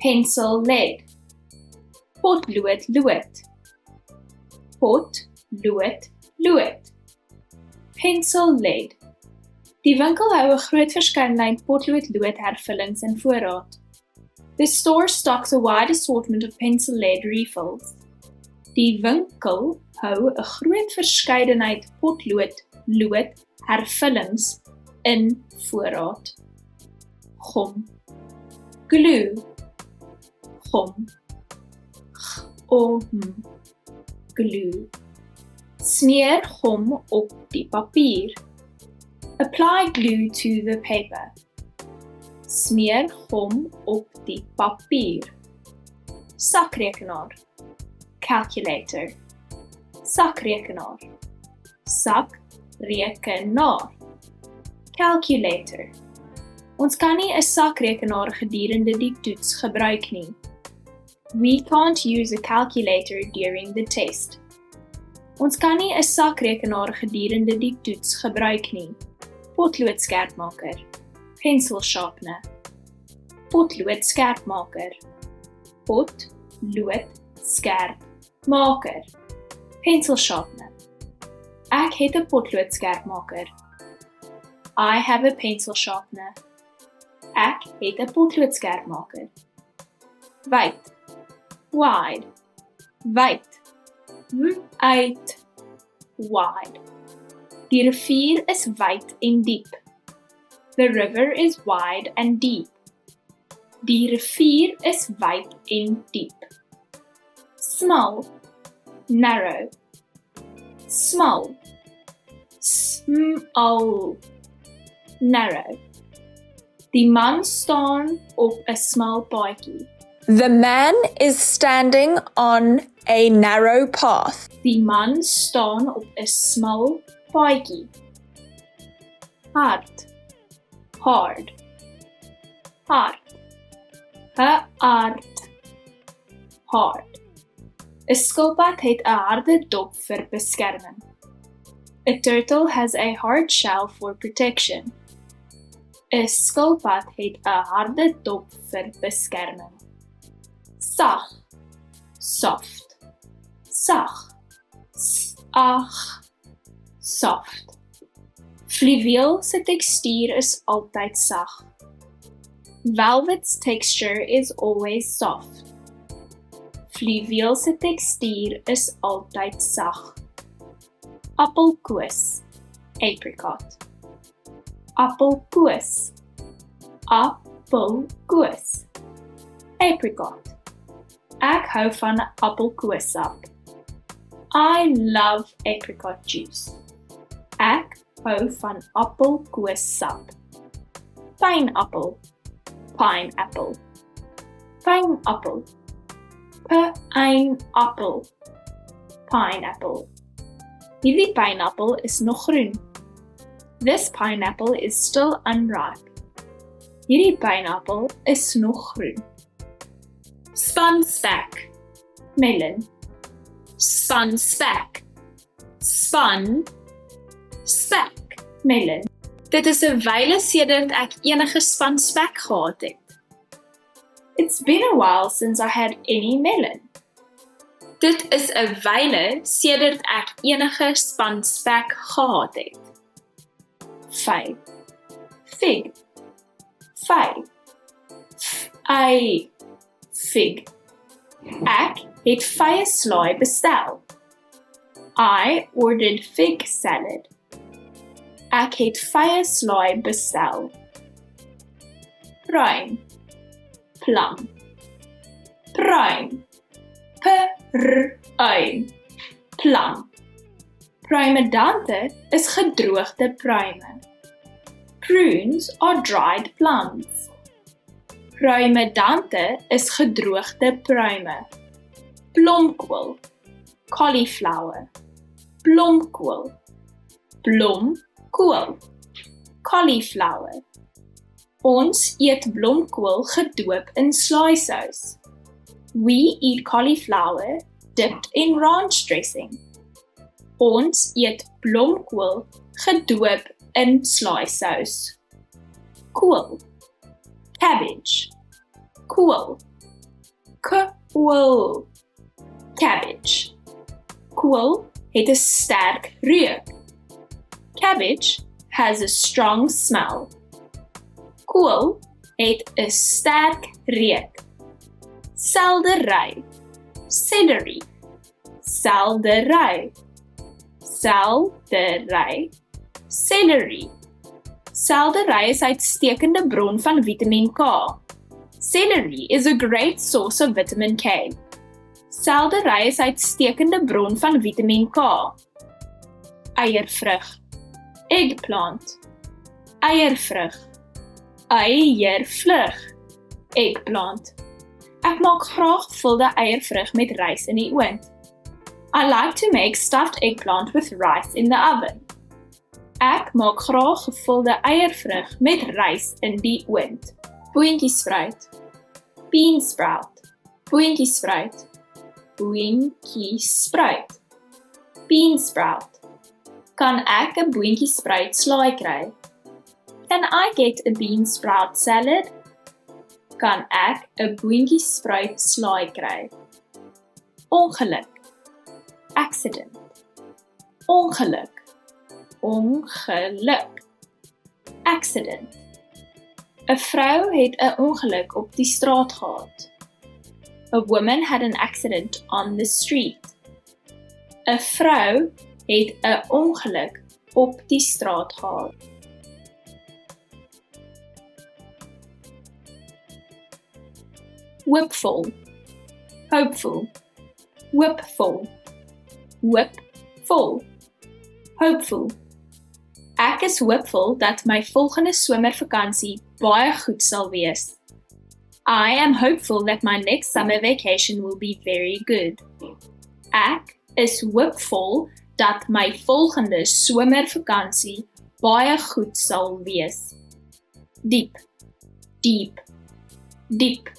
Pencil lead. Potlood lood. Pot lood lood. Pencil lead. Die winkel hou 'n groot verskeidenheid potlood-lood hervullings in voorraad. The store stocks a wide assortment of pencil lead refills. Die winkel hou 'n groot verskeidenheid potlood-lood hervullings in voorraad. Gom. Glue. Gom. Glue. Smeer gom op die papier. Apply glue to the paper. Smeer gom op die papier. Sakrekenaar. Calculator. Sakrekenaar. Sakrekenaar. Calculator. Ons kan nie 'n sakrekenaar gedurende die toets gebruik nie. We can't use a calculator during the test. Ons kan nie 'n sakrekenaar gedurende die toets gebruik nie. Potlood skerpmaker. Pencil sharpener. Potlood skerpmaker. Potlood skerpmaker. Pencil sharpener. Ek het 'n potlood skerpmaker. I have a pencil sharpener. Ek het 'n potlood skerpmaker. Wyd. Wide. Wyd. Wyd. Wide. Die rivier is wyd en diep. The river is wide and deep. Die rivier is wyd en diep. Small. Narrow. Small. Small. Narrow. Die man staan op 'n smal paadjie. The man is standing on a narrow path. Die man staan op 'n smal paadjie. Hard. Hard. Hard. Hard. Hard. 'n skilpad het 'n harde dop vir beskerming. A turtle has a hard shell for protection. 'n skilpad het 'n harde dop vir beskerming. Sag. Soft. Sag. Soft. Fluweel se tekstuur is altyd sag. Velvet's texture is always soft. Fluweel se tekstuur is altyd sag. Appelkoos. Apricot. Appelkoos. Appelkoos. Apricot. Ek hou van appelkoossap. I love apricot juice. Ek hou van appelkoossap. Pineapple. Pineapple. Pineapple. Pineapple. Pineapple. Hierdie pineapple is nog groen. This pineapple is still unripe. Hierdie pineapple is nog groen. Spanspek. Melon. Spanspek. Span. Spek. Melon. Dit is 'n wyle sedert ek enige spanspek gehad het. It's been a while since I had any melon. Dit is 'n wyle sedert ek enige spanspek gehad het. Vy. Fig. Vy. Fig. Ek het vye slaai bestel. I ordered fig salad. Ek het vye slaai bestel. Pruim. Plum. Pruim. Pruim. Plum. Pruimedante is gedroogde pruime. Prunes are dried plums. Pruimedante is gedroogde pruime. Blomkool. Cauliflower. Blomkool. Blomkool. Cauliflower. Ons eet blomkool gedoop in slaaisous. We eat cauliflower dipped in ranch dressing. Ons eet blomkool gedoop in slaaisous. Kool. Cabbage. Kool. Kool. Cabbage. Kool het 'n sterk reuk. Cabbage has a strong smell. Kool het 'n sterk reuk. Seldery. Celery. Seldery. Seldery. Celery. Seldery is 'n uitstekende bron van Vitamiin K. Celery is a great source of vitamin K. Seldery is 'n uitstekende bron van Vitamiin K. Eiervrug. Eggplant. Eiervrug. Eiervlug. Eggplant. Ek maak graag gevulde eiervrug met rys in die oond. I like to make stuffed eggplant with rice in the oven. Ek maak graag gevulde eiervrug met rys in die oond. Boontjiesspruit. Beansprout. Boontjiesspruit. Boontjiesspruit. Beansprout. Kan ek 'n boontjiesspruit slaai kry? Can I get a beansprout salad? Kan ek 'n boontjiesspruit slaai kry? Ongeluk. Accident. Ongeluk. Ongeluk. Accident. 'n Vrou het 'n ongeluk op die straat gehad. A woman had an accident on the street. 'n Vrou het 'n ongeluk op die straat gehad. Hopeful. Hopeful. Hopeful. Hopeful. Hopeful. Ek is hoopvol dat my volgende somervakansie baie goed sal wees. I am hopeful that my next summer vacation will be very good. Ek is hoopvol dat my volgende somervakansie baie goed sal wees. Diep. Diep. Diep.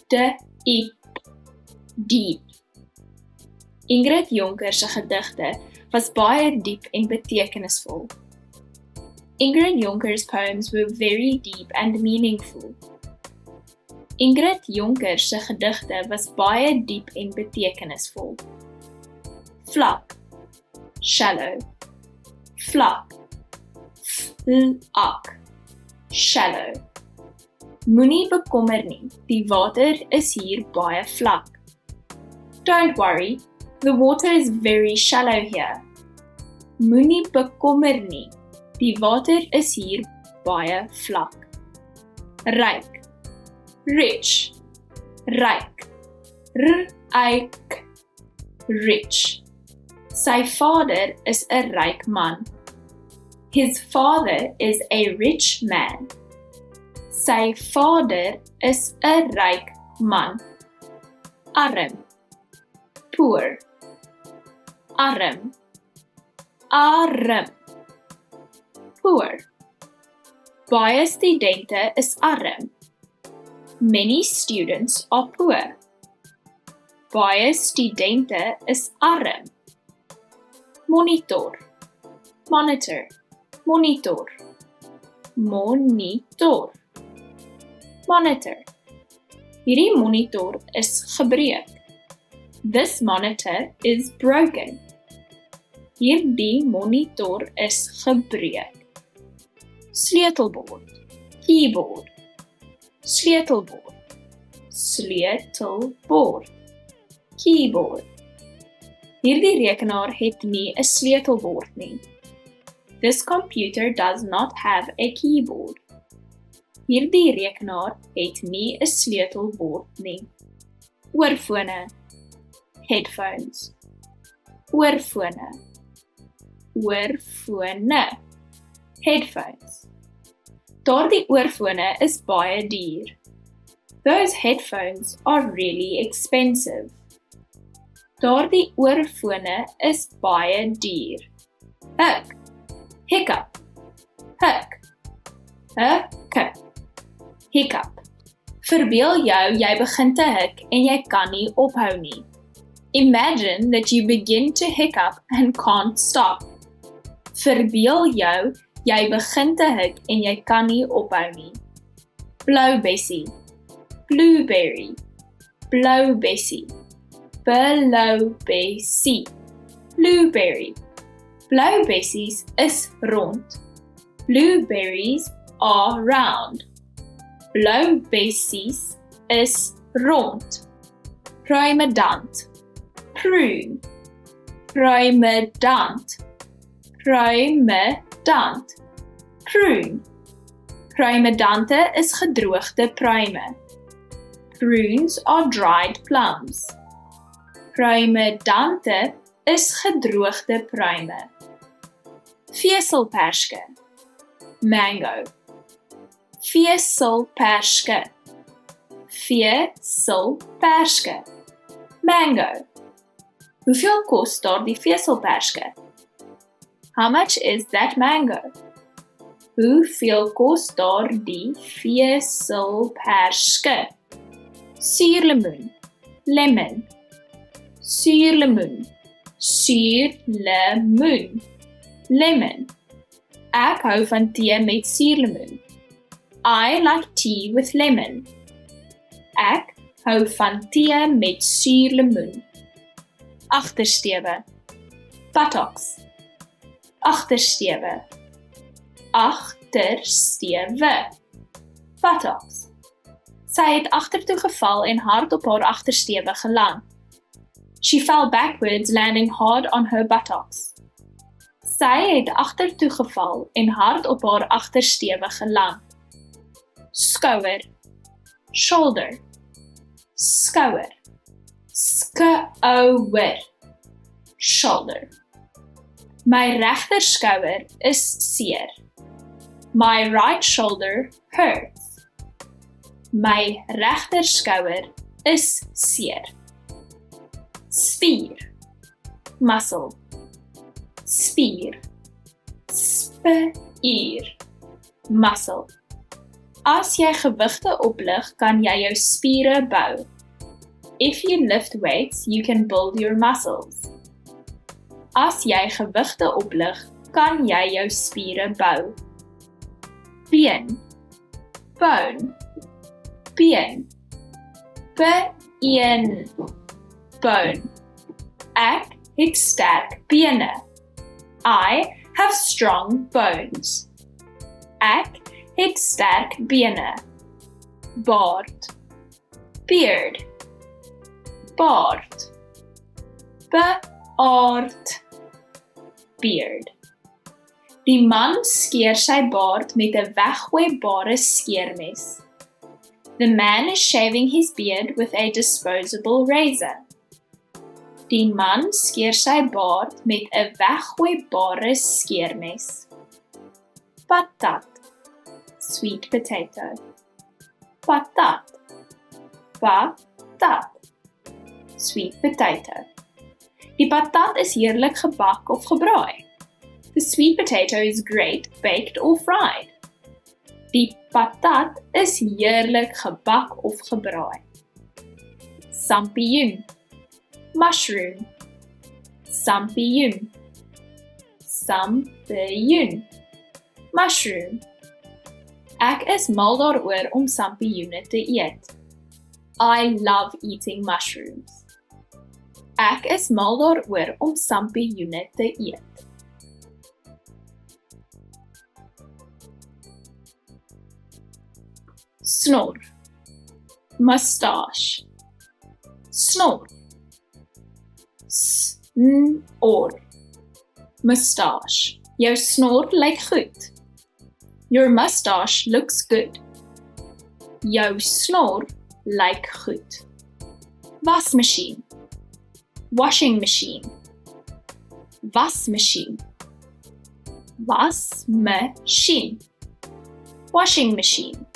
Diep. Diep. Ingrid Jonker se gedigte was baie diep en betekenisvol. Ingrid Jonker's poems were very deep and meaningful. Ingrid Jonker se gedigte was baie diep en betekenisvol. Vlak. Shallow. Vlak. Vlak. Shallow. Moenie bekommer nie, die water is hier baie vlak. Don't worry, the water is very shallow here. Moenie bekommer nie, die water is hier baie vlak. Ryk. Rich. Ryk. Ryk. Rich. Sy vader is 'n ryk man. His father is a rich man. Sy vader is 'n ryk man. Arm. Poor. Arm. Arm. Poor. Baie studente is arm. Many students are poor. Baie studente is arm. Monitor. Monitor. Monitor. Monitor. Monitor. Hierdie monitor is gebreek. This monitor is broken. Hierdie monitor is gebreek. Sleutelbord. Keyboard. Sleutelbord. Sleutelbord. Keyboard. Hierdie rekenaar het nie 'n sleutelbord nie. This computer does not have a keyboard. Hierdie rekenaar het nie 'n sleutelbord nie. Oorfone. Headphones. Oorfone. Oorfone. Headphones. Daardie oorfone is baie duur. Those headphones are really expensive. Daardie oorfone is baie duur. Hik. Hiccup. Hik. Hiccup. Hiccup. Verbeel jou jy begin te hik en jy kan nie ophou nie. Imagine that you begin to hiccup and can't stop. Verbeel jou, jy begin te hik en jy kan nie ophou nie. Blou bessie, blueberry, blou bessie, blou bessie, blueberry. Blou bessies is rond. Blueberries are round. Blou bessies is rond. Pruimedant, prune, pruimedant, pruimedant, prune. Pruimedante is gedroogde pruime. Prunes are dried plums. Pruimedante is gedroogde pruime. Veselperske, mango. Veselperske, veselperske, mango. Hoeveel kos daardie veselperske? How much is that mango? Hoeveel kos daardie veselperske? Suurlemoen, lemon. Suurlemoen, suurlemoen, lemon. Ek hou van tee met suurlemoen. I like tea with lemon. Ek hou van tee met suurlemoen. Agterstewe, buttocks. Agterstewe, agterstewe, buttocks. Sy het agtertoe geval en hard op haar agterstewe geland. She fell backwards, landing hard on her buttocks. Sy het agtertoe geval en hard op haar agterstewe geland. Skouer, shoulder, skouer, skouer, shoulder. My regter skouer is seer. My right shoulder hurts. My regter skouer is seer. Spier, muscle, spier, spier, muscle. As jy gewigte oplig, kan jy jou spiere bou. If you lift weights, you can build your muscles. As jy gewigte oplig, kan jy jou spiere bou. Been, bone, been, been, bone. Ek het sterk bene. I have strong bones. Ek het sterk bene. Baard, beard, baard, beard, beard. Die man skeer sy baard met 'n weggooibare skeermes. The man is shaving his beard with a disposable razor. Die man skeer sy baard met 'n weggooibare skeermes. Patat, sweet potato. Patat, patat, sweet potato. Die patat is heerlik gebak of gebraai. The sweet potato is great baked or fried. Die patat is heerlik gebak of gebraai. Sampioen, mushroom, sampioen, sampioen, mushroom. Ek is mal daaroor om sampioene te eet. I love eating mushrooms. Ek is mal daaroor om sampioene te eet. Snor, mustache, snor, snor, mustache. Jou snor lyk goed. Your mustache looks good. Jou snor lyk goed. Wasmasjien, washing machine, wasmasjien, wasmasjien, washing machine.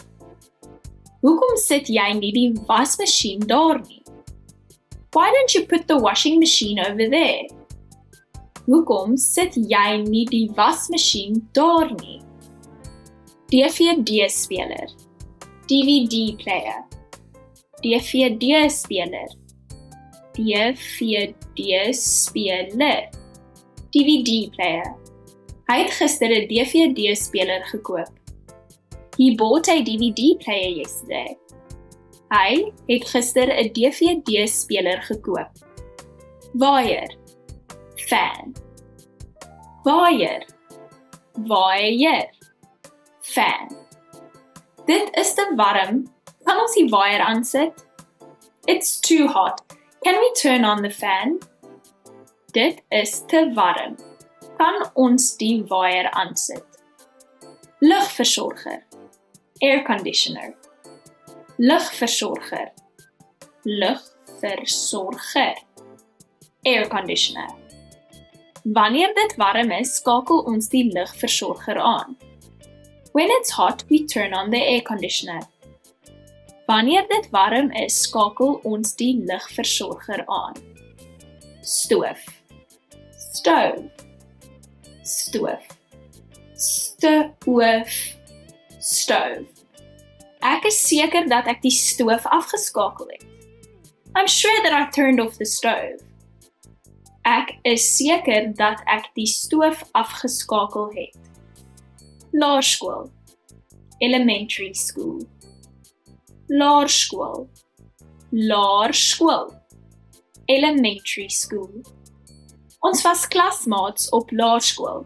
Hoekom sit jy nie die wasmasjien daar nie? Why don't you put the washing machine over there? Hoekom sit jy nie die wasmasjien daar nie? DVD-speler, DVD player, DVD-speler, DVD-speler. DVD player. Hy het gister 'n DVD-speler gekoop. He bought a DVD player yesterday. Hy het gister 'n DVD-speler gekoop. Waier. Fan. Waier. Waier. Fan. Dit is te warm. Kan ons die waier aansit? It's too hot. Can we turn on the fan? Dit is te warm. Kan ons die waier aansit? Lugversorger. Air conditioner. Lugversorger. Lugversorger. Air conditioner. Wanneer dit warm is, skakel ons die lugversorger aan. When it's hot, we turn on the air conditioner. Wanneer dit warm is, skakel ons die lugversorger aan. Stoof. Stove. Stoof. Stoof. Stove. Ek is seker dat ek die stoof afgeskakel het. I'm sure that I turned off the stove. Ek is seker dat ek die stoof afgeskakel het. Laerskool. Elementary school. Laerskool. Laerskool. Elementary school. Ons was klasmaats op laerskool.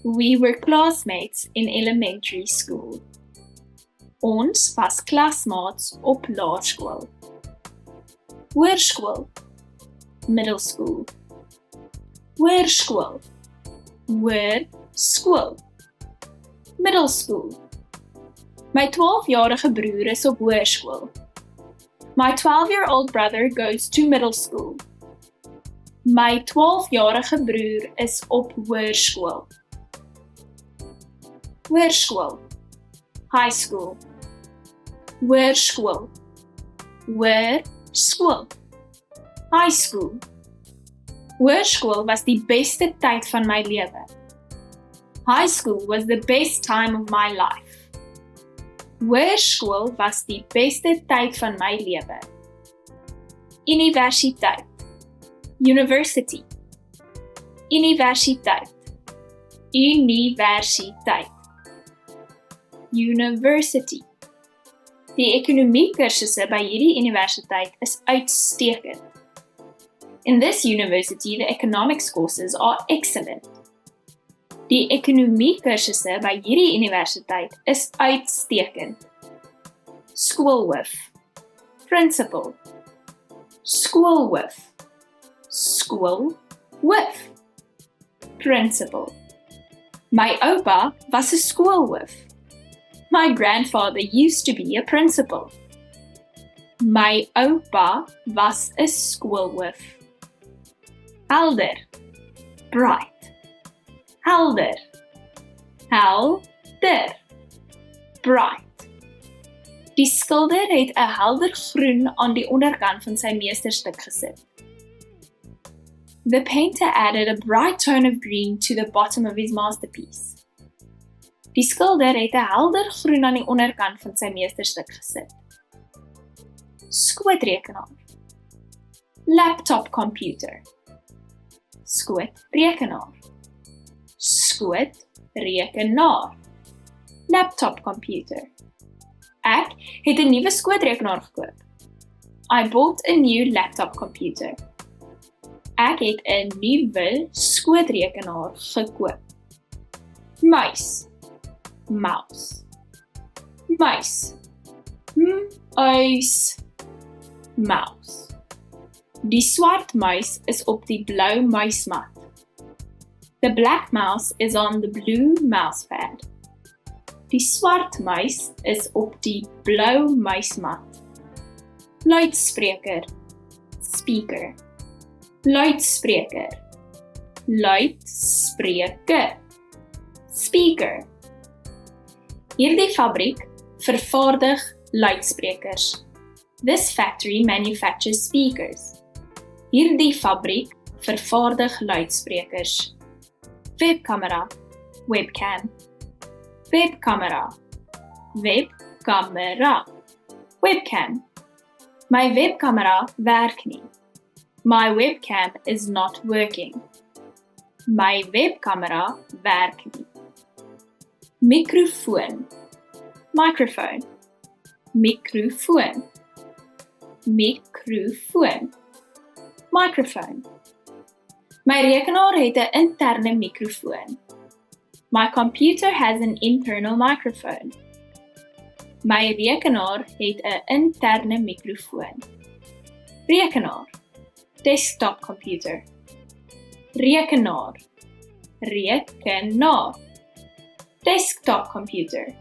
We were classmates in elementary school. Ons was klasmaats op laerskool. Hoërskool. Middle school. Hoërskool. Hoërskool. Middle school. My 12-jarige broer is op hoërskool. My 12-year-old brother goes to middle school. My 12-jarige broer is op hoërskool. Hoërskool. High school. Hoërskool. Hoërskool. High school. Hoërskool was die beste tyd van my lewe. High school was the best time of my life. Hoërskool was die beste tyd van my lewe. Universiteit. University. Universiteit. Universiteit. University. Die ekonomie-kursusse by hierdie universiteit is uitstekend. In this university, the economics courses are excellent. Die ekonomie-kursusse by hierdie universiteit is uitstekend. Skoolhoof. Principal. Skoolhoof. Skoolhoof. Principal. My oupa was 'n skoolhoof. My grandfather used to be a principal. My oupa was 'n skoolhoof. Helder. Bright. Helder. Helder. Bright. Die skilder het 'n helder groen aan die onderkant van sy meesterstuk gesit. The painter added a bright tone of green to the bottom of his masterpiece. Die skilder het 'n helder groen aan die onderkant van sy meesterstuk gesit. Skootrekenaar. Laptop computer. Skootrekenaar. Skootrekenaar. Laptop computer. Ek het 'n nuwe skootrekenaar gekoop. I bought a new laptop computer. Ek het 'n nuwe skootrekenaar gekoop. Muis. Mouse. Muis. Muis. Mouse. Die swart muis is op die blou muismat. The black mouse is on the blue mousepad. Die swart muis is op die blou muismat. Luidspreker. Speaker. Luidspreker. Luidspreker. Speaker. Hierdie fabriek vervaardig luidsprekers. This factory manufactures speakers. Hierdie fabriek vervaardig luidsprekers. Webkamera. Webcam. Webkamera. Webkamera. Webcam. My webkamera werk nie. My webcam is not working. My webkamera werk nie. Microfoon, microphone. Microfoon, microfoon, microphone. My rekenaar het 'n interne mikrofoon. My computer has an internal microphone. My rekenaar het 'n interne mikrofoon. Rekenaar, desktop computer. Rekenaar, rekenaar, desktop computer.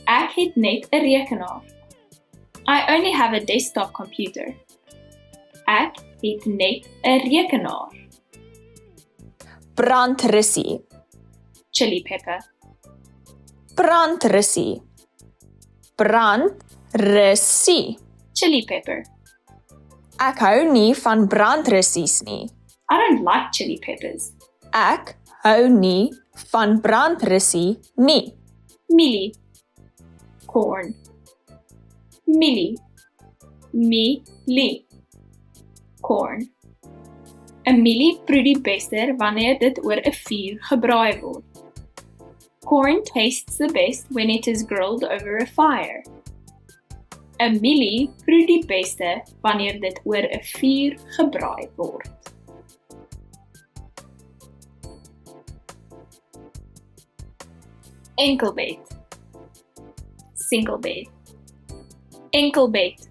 Ek het net 'n rekenaar. I only have a desktop computer. Ek het net 'n rekenaar. Brandrussie, Chili pepper, brandrussie, brandrussie. chili pepper. Ek hou nie van brandrussies nie. I don't like chili peppers. Ek hou nie van brandrussie nie. Mielie, corn. Mielie, mielie, corn. 'n Mielie proe die beste wanneer dit oor 'n vuur gebraai word. Corn tastes the best when it is grilled over a fire. 'n Mielie proe die beste wanneer dit oor 'n vuur gebraai word. Enkelbed, single bed. Enkelbed,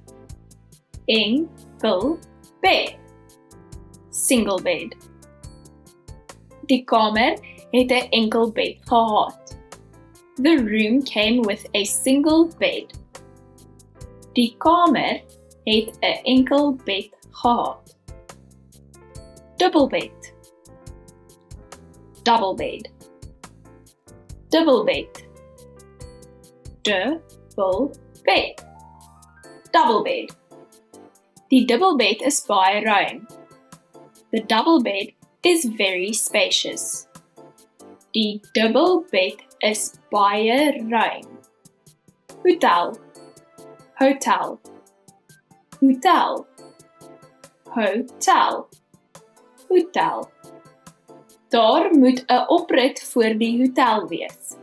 enkelbed, single bed. Die kamer het 'n enkel bed gehad. The room came with a single bed. Die kamer het 'n enkel bed gehad. Double bed, double bed, double bed, double bed, double bed. Die double bed is baie ruim. The double bed is very spacious. Die double bed is baie ruim. Hotel, hotel, hotel, hotel, hotel. Daar moet 'n oprit voor die hotel wees.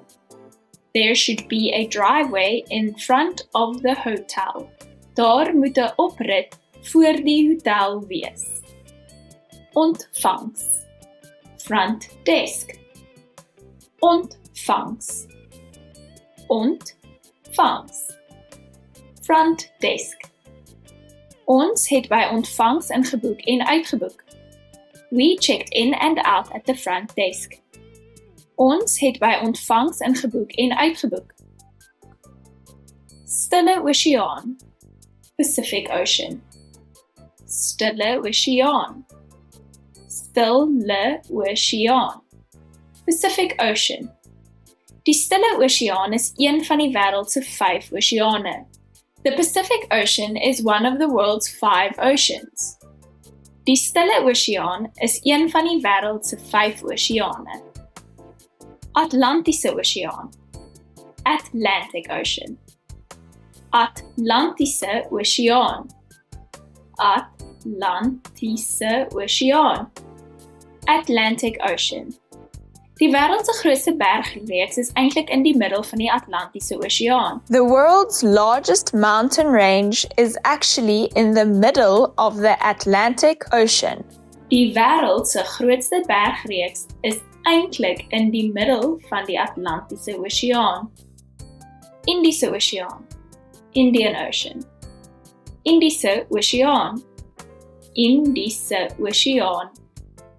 There should be a driveway in front of the hotel. Daar moet 'n oprit voor die hotel wees. Ontvangs, front desk. Ontvangs, ontvangs, front desk. Ons het by ontvangs ingeboek en uitgeboek. We checked in and out at the front desk. Ons het by ontvangs ingeboek en uitgeboek. Stille Oseaan, Pacific Ocean. Stille Oseaan, Stille Oseaan, Pacific Ocean. Die Stille Oseaan is een van die wêreld se 5 oseane. The Pacific Ocean is one of the world's 5 oceans. Die Stille Oseaan is een van die wêreld se 5 oseane. Atlantiese Oseaan, Atlantic Ocean. Atlantiese Oseaan, Atlantiese Oseaan, Atlantic Ocean. Die wêreld se grootste bergreeks is eintlik in die middel van die Atlantiese Oseaan. The world's largest mountain range is actually in the middle of the Atlantic Ocean. Die wêreld se grootste bergreeks is eintlik in die middel van die Atlantiese Oseaan. Indiese Oseaan, Indian Ocean. Indiese Oseaan, Indiese Oseaan,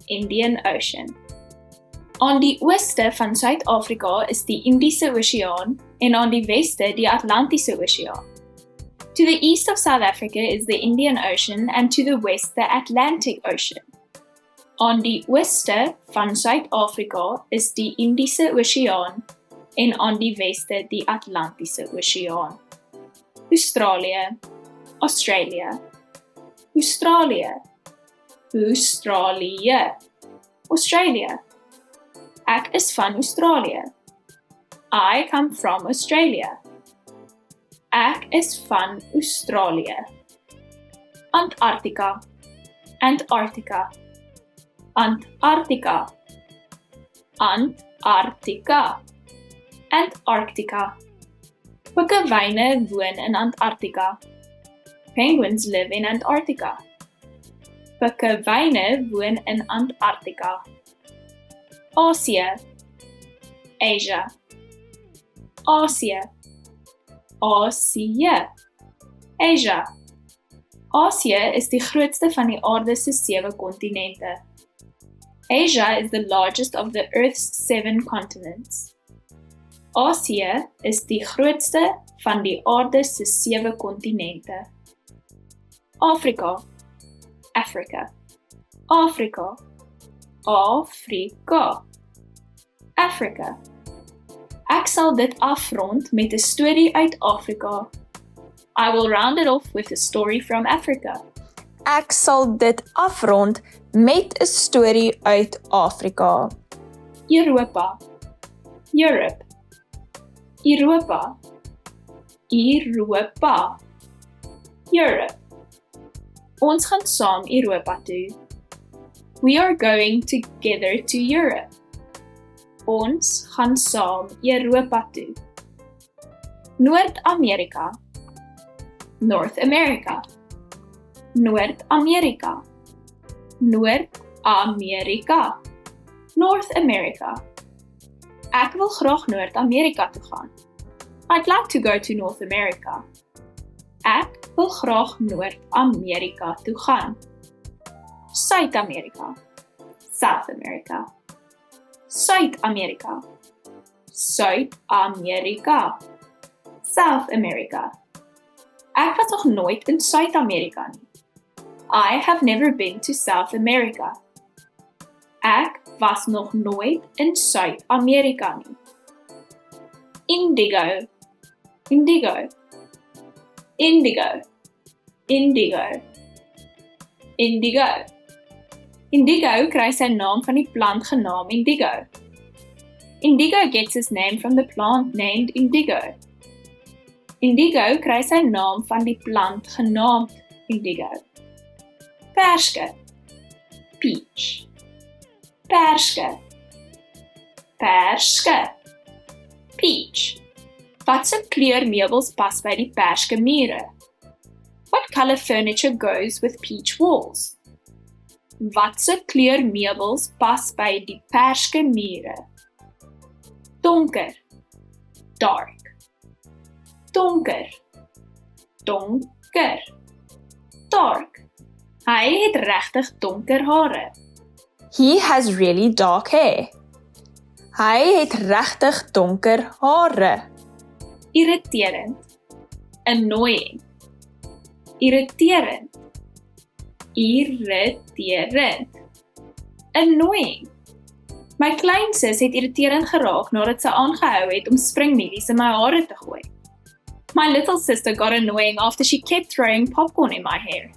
Indian Ocean. Aan die ooste van Suid-Afrika is die Indiese Oseaan en aan die weste die Atlantiese Oseaan. To the east of South Africa is the Indian Ocean and to the west the Atlantic Ocean. Aan die ooste van Suid-Afrika is die Indiese Oseaan en aan die weste die Atlantiese Oseaan. Australië, Australia. Australië, Australië, Australia. Ek is van Australië. I come from Australia. Ek is van Australië. Antarctica, Antarctica, Antarctica, Antarctica, Antarctica. Pikkewyne woon in Antarctica. Penguins live in Antarctica. Pikkewyne woon in Antarctica. Asia, Asia, Asia, Asia, Asia. Asia is die grootste van die aarde se 7 kontinente. Asia is the largest of the Earth's 7 continents. Asia is die grootste van die aarde se 7 kontinente. Afrika, Africa, Afrika, Afrika, Africa. Ek sal dit afrond met 'n storie uit Afrika. I will round it off with a story from Africa. Ek sal dit afrond met 'n storie uit Afrika. Europa, Europe, Europa, Europa, Europe. Ons gaan saam Europa toe. We are going together to Europe. Ons gaan saam Europa toe. Noord-Amerika, North America, Noord-Amerika, Noord-Amerika, North America. Ek wil graag Noord-Amerika toe gaan. I'd like to go to North America. Ek wil graag Noord-Amerika toe gaan. Suid-Amerika, South America, Suid-Amerika, Suid-Amerika, South America. Ek was nog nooit in Suid-Amerika nie. I have never been to South America. Ek was nog nooit in Suid-Amerika nie. Indigo, indigo, indigo, indigo, indigo. Indigo kry sy naam van die plant genaamd indigo. Indigo gets its name from the plant named indigo. Indigo kry sy naam van die plant genaamd indigo. Perske, peach. Perske, perske, peach. Wat se kleur meubels pas by die perske mure? What color furniture goes with peach walls? Wat se kleur meubels pas by die perske mure? Donker, dark. Donker, donker, dark. Hy het regtig donker hare. He has really dark hair. Hy het regtig donker hare. Irriterend, annoying. Irriterend, irriterend, annoying. My kleinsus het irriterend geraak nadat sy aangehou het om springmielies in my hare te gooi. My little sister got annoying after she kept throwing popcorn in my hair.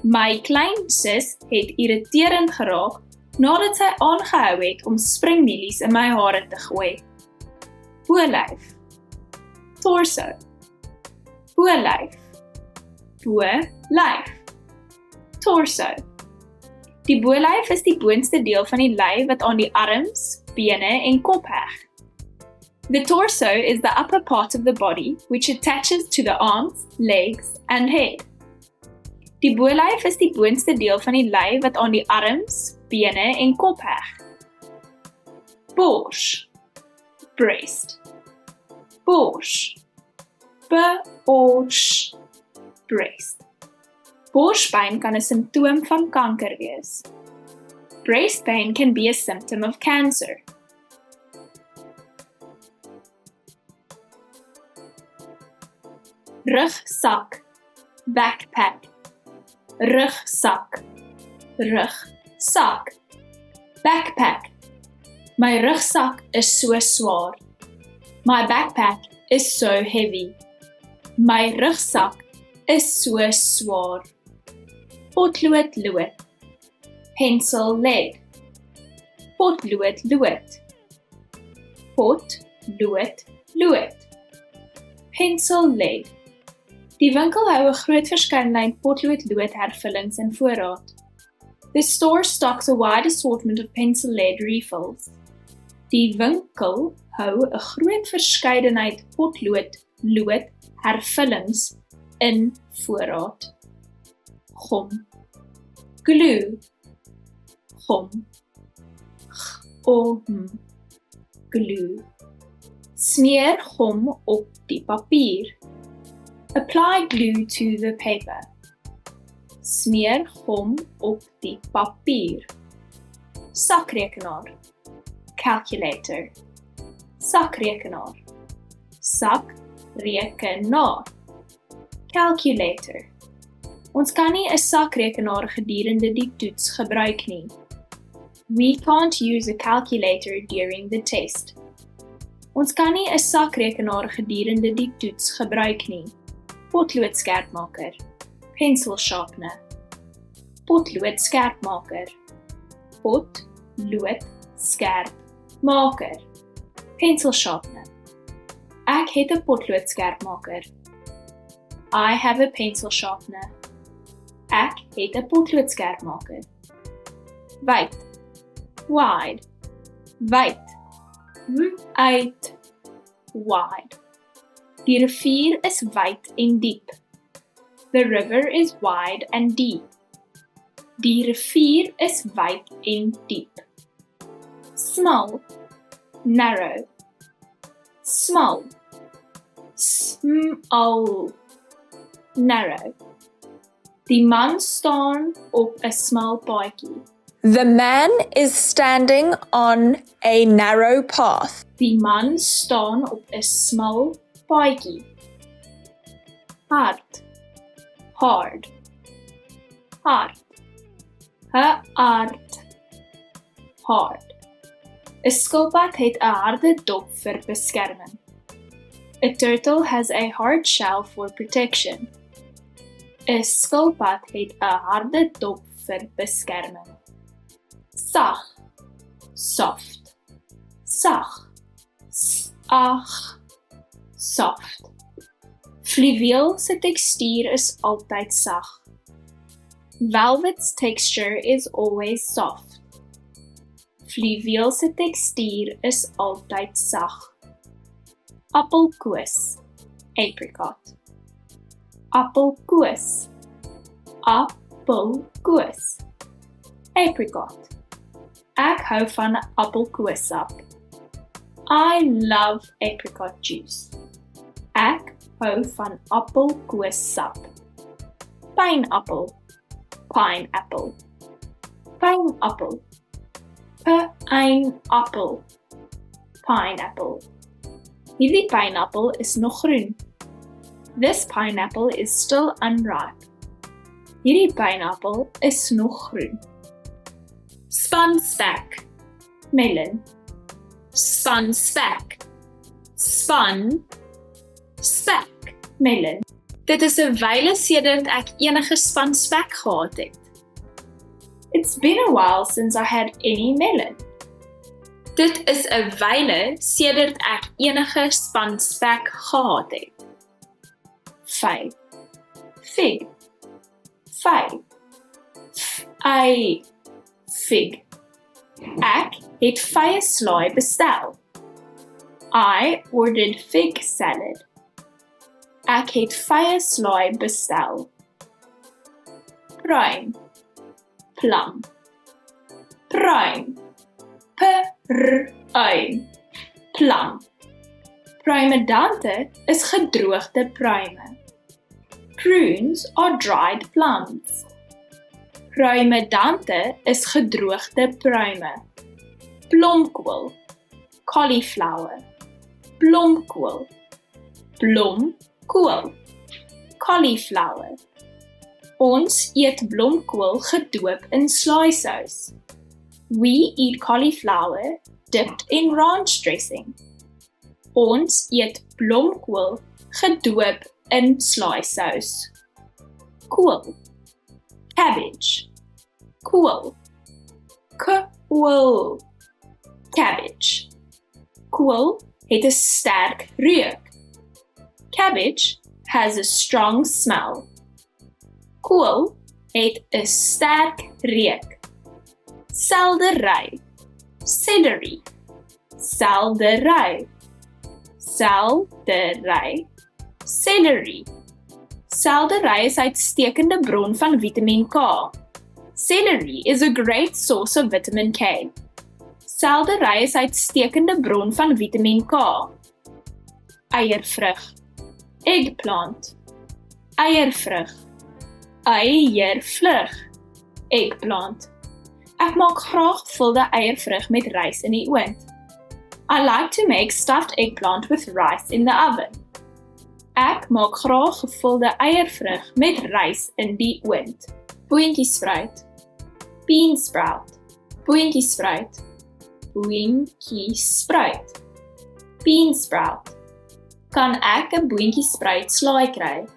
My kleinsus het irriterend geraak nadat sy aangehou het om springmielies in my hare te gooi. Bolyf, torso, bolyf, bolyf, torso. Die bolyf is die boonste deel van die lyf wat aan die arms, bene en kop heg. The torso is the upper part of the body which attaches to the arms, legs and head. Die bolyf is die boonste deel van die lyf wat aan die arms, bene en kop heg. Bors, breast, bors, bors, breast. Borspyn kan 'n simptoom van kanker wees. Breast pain can be a symptom of cancer. Rugsak, backpack. Rugsak, rugsak, backpack. My rugsak is so swaar. My backpack is so heavy. My rugsak is so swaar. Potlood lood. Pencil lead. Potlood lood. Potlood lood. Pencil lead. Die winkel hou 'n groot verskeidenheid potloodlood hervullings in voorraad. The store stocks a wide assortment of pencil lead refills. Die winkel hou 'n groot verskeidenheid potlood hervullings in voorraad. Gom. Glue. Gom. Glue. Smeer gom op die papier. Apply glue to the paper. Smeer gom op die papier. Sakrekenaar. Calculator. Sakrekenaar. Sakrekenaar. Calculator. Ons kan nie 'n sakrekenaar gedurende die toets gebruik nie. We can't use a calculator during the test. Ons kan nie 'n sakrekenaar gedurende die toets gebruik nie. Potloodskerpmaker. Pencil sharpener. Potloodskerpmaker. Potloodskerpmaker. Pencil sharpener. Ek het 'n potloodskerpmaker. I have a pencil sharpener. Ek het 'n potloodskerpmaker. Wyd. Wide. Wyd. Wyd. Wide. Die rivier is wyd en diep. The river is wide and deep. Die rivier is wyd en diep. Small. Narrow. Small. Small. Narrow. Die man staan op 'n smal paadjie. The man is standing on a narrow path. Die man staan op 'n smal paadjie. Hard. Hard. Hard. Hard. Hard. 'n Skilpad het 'n harde dop vir beskerming. A turtle has a hard shell for protection. 'n Skilpad het 'n harde dop vir beskerming. Sag. Soft. Sag. Ag. Soft. Fluweel se tekstuur is altyd sag. Velvet's texture is always soft. Fluweel se tekstuur is altyd sag. Appelkoos. Apricot. Appelkoos. Appelkoos. Apricot. Ek hou van appelkoossap. I love apricot juice. Ek hou van appelkoossap. Pineapple. Pineapple. Pineapple. Pineapple. Pineapple. Hierdie pineapple is nog groen. This pineapple is still unripe. Hierdie pineapple is nog groen. Spanspek. Melon. Spanspek. Span. Spek. Melon. Dit is 'n wyle sedert ek enige spanspek gehad het. It's been a while since I had any melon. Dit is 'n wyle sedert ek enige spanspek gehad het. Fig. Fig. Fig. Fig. Ek het vye slaai bestel. I ordered fig salad. Ek het vye slaai bestel. Pruim. Plum. Pruim. Pruim. Plum. Pruimedante is gedroogde pruime. Prunes are dried plums. Pruimedante is gedroogde pruime. Blomkool. Cauliflower. Blomkool. Blomkool. Cauliflower. Ons eet blomkool gedoop in slaaisous. We eat cauliflower dipped in ranch dressing. Ons eet blomkool gedoop in slaaisous. Kool. Cabbage. Kool. Kool. Cabbage. Kool het 'n sterk reuk. Cabbage has a strong smell. Kool het 'n sterk reuk. seldery, celery, seldery, seldery, celery. Seldery is 'n uitstekende bron van Vitamiin K. Celery is a great source of vitamin K. Seldery is 'n uitstekende bron van Vitamiin K. Eiervrug, eggplant, eiervrug, eiervlug, eggplant. Ek maak graag gevulde eiervrug met rys in die oond. I like to make stuffed eggplant with rice in the oven. Ek maak graag gevulde eiervrug met rys in die oond. Boontjiesspruit, beansprout, boontjiesspruit, boontjiesspruit, beansprout. Kan ek 'n boontjiesspruit slaai kry?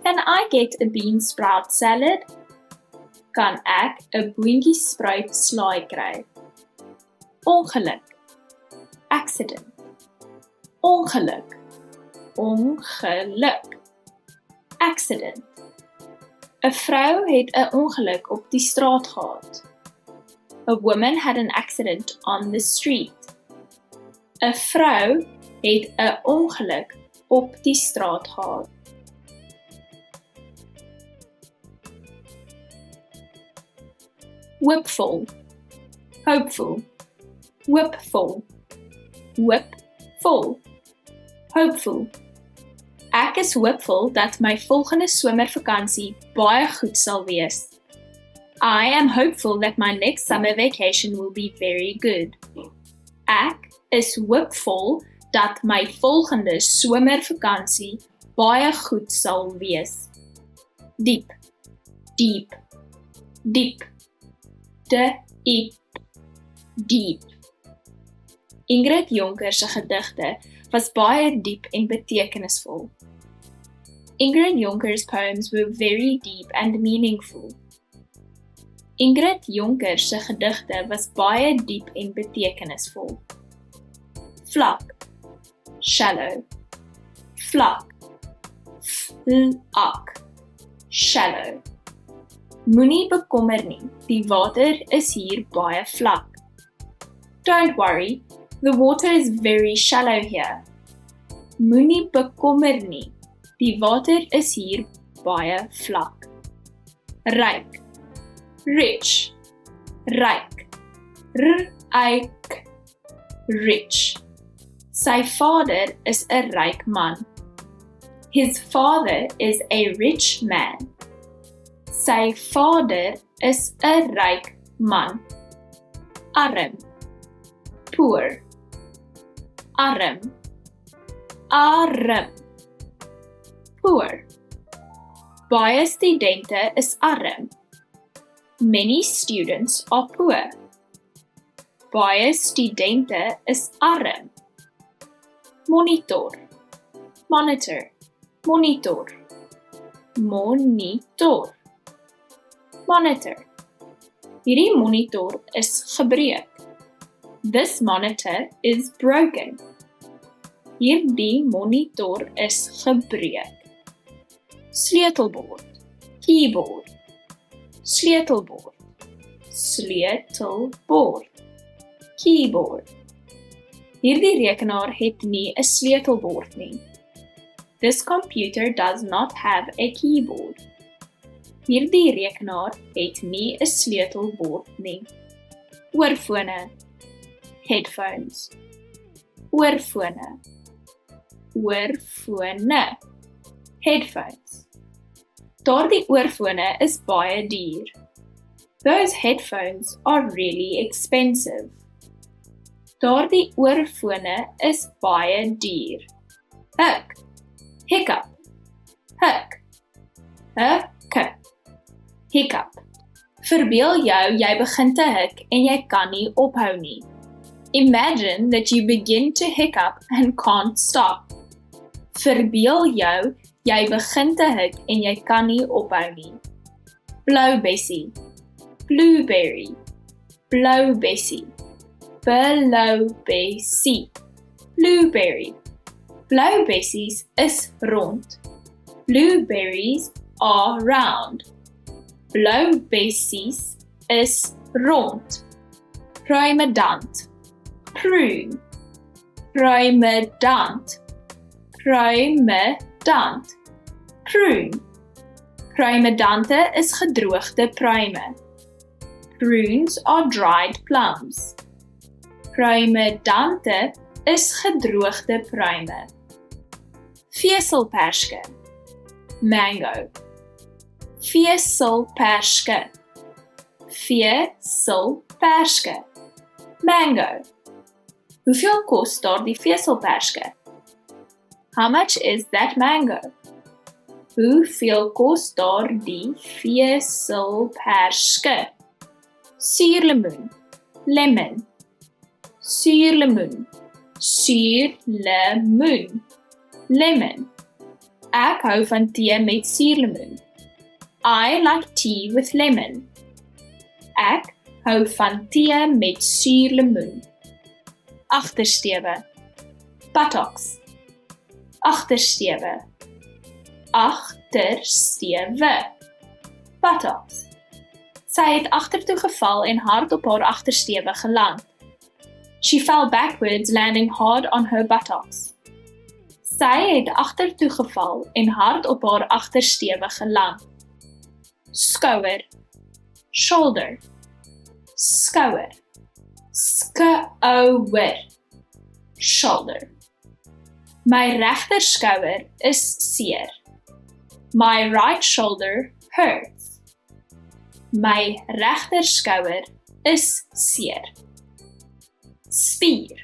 Can I get a beansprout salad? Kan ek 'n boontjiesspruit slaai kry? Ongeluk, accident, ongeluk, ongeluk, accident. 'n Vrou het 'n ongeluk op die straat gehad. A woman had an accident on the street. 'n Vrou het 'n ongeluk op die straat gehad. Hopeful, hopeful, hopeful, hopeful, hopeful. Ek is hoopvol dat my volgende somervakansie baie goed sal wees. I am hopeful that my next summer vacation will be very good. Ek is hoopvol dat my volgende somervakansie baie goed sal wees. Diep, diep, diep, diep, diep. Ingrid Jonker se gedigte was baie diep en betekenisvol. Ingrid Jonker's poems were very deep and meaningful. Ingrid Jonker se gedigte was baie diep en betekenisvol. Vlak, shallow, vlak, vlak, shallow. Moenie bekommer nie, die water is hier baie vlak. Don't worry, the water is very shallow here. Moenie bekommer nie, die water is hier baie vlak. Ryk, rich, ryk, ryk, rich. Sy vader is 'n ryk man. His father is a rich man. Sy vader is 'n ryk man. Arm, poor, arm, arm, poor. Baie studente is arm. Many students are poor. Baie studente is arm. Monitor, monitor, monitor, monitor, monitor. Hierdie monitor is gebreek. This monitor is broken. Hierdie monitor is gebreek. Sleutelbord, keyboard, sleutelbord, sleutelbord, keyboard. Hierdie rekenaar het nie 'n sleutelbord nie. This computer does not have a keyboard. Hierdie rekenaar het nie 'n sleutelbord nie. Oorfone, headphones, oorfone, oorfone, headphones. Daardie oorfone is baie duur. Those headphones are really expensive. Daardie oorfone is baie duur. Hik, hiccup, hik, hik, hiccup. Verbeel jou jy begin te hik en jy kan nie ophou nie. Imagine that you begin to hiccup and can't stop. Verbeel jou jy begin te hik en jy kan nie ophou nie. Blou bessie, blueberry, blou bessie, blou bessie, blueberry. Blou bessies is rond. Blueberries are round. Blou bessies is rond. Pruimedant. Prune. Pruimedant. Pruimedant. Prune. Pruimedante is gedroogde pruime. Prunes are dried plums. Pruimedante is gedroogde pruime. Veselperske. Mango. Veselperske. Veselperske. Mango. Hoeveel kos daar die veselperske? How much is that mango? Hoeveel kos daar die veselperske? Suurlemoen. Lemon. Suurlemoen. Suurlemoen. Lemon. Ek hou van tee met suurlemoen. I like tea with lemon. Ek hou van tee met suurlemoen. Agterstewe. Buttocks. Agterstewe. Agterstewe. Buttocks. Sy het agtertoe geval en hard op haar agterstewe geland. She fell backwards, landing hard on her buttocks. Sy het agtertoe geval en hard op haar agterstewe geland. Skouer. Shoulder. Skouer. Skouer. Shoulder. My regter skouer is seer. My right shoulder hurts. My regter skouer is seer. Spier.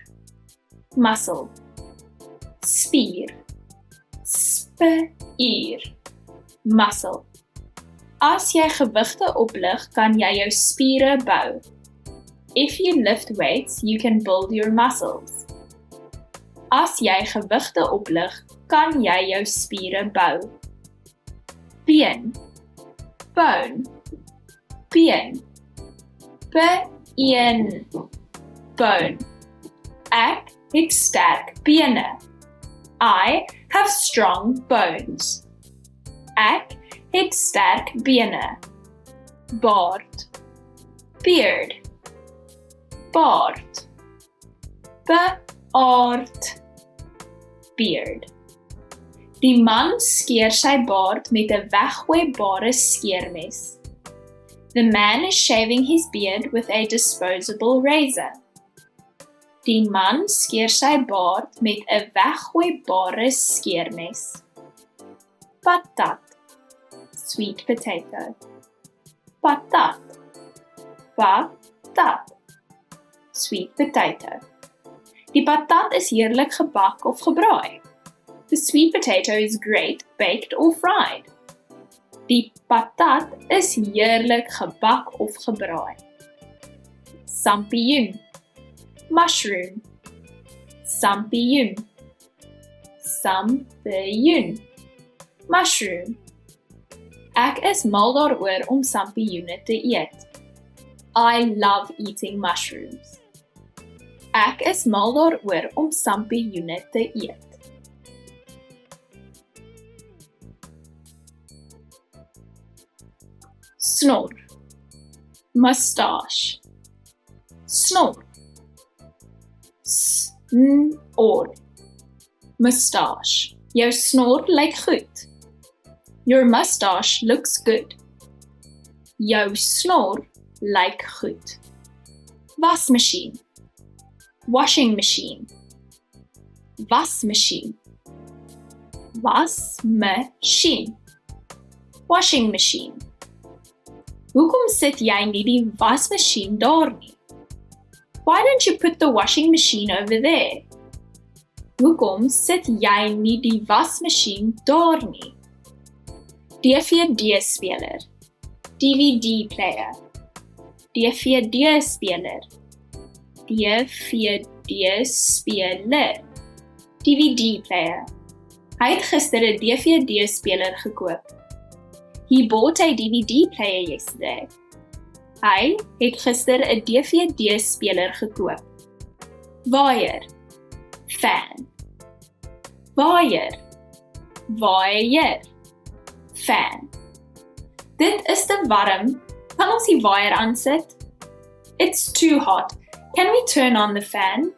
Muscle. Spier. Spier. Muscle. As jy gewigte oplig, kan jy jou spiere bou. If you lift weights, you can build your muscles. As jy gewigte oplig, kan jy jou spiere bou. Been. Bone. Been. Been. Bone. Ek het sterk bene. I have strong bones. Ek het sterk bene. Baard. Beard. Baard. Baard. Beard. Die man skeer sy baard met 'n weggooibare skeermes. The man is shaving his beard with a disposable razor. Die man skeer sy baard met 'n weggooibare skeermes. Patat. Sweet potato. Patat. Patat. Sweet potato. Die patat is heerlik gebak of gebraai. The sweet potato is great baked or fried. Die patat is heerlik gebak of gebraai. Sampioen. Mushroom. Sampioen. Sampioen. Mushroom. Ek is mal daaroor om sampioene te eet. I love eating mushrooms. Ek is mal daaroor om sampioene te eet. Snor. Mustache. Snor. Snor. Mustache. Jou snor lyk goed. Your mustache looks good. Jou snor lyk goed. Wasmasjien. Washing machine. Wasmasjien. Wasmasjien. Washing machine. Hoekom sit jy nie die wasmasjien daar nie? Why don't you put the washing machine over there? Hoekom sit jy nie die wasmasjien daar nie? DVD-speler. DVD player. DVD-speler. DVD-speler. DVD player. Hy het gister 'n DVD-speler gekoop. He bought a DVD player yesterday. Hy het gister 'n DVD-speler gekoop. Waier. Fan. Waier. Waier. Fan. Dit is te warm. Kan ons die waier aansit? It's too hot. Can we turn on the fan?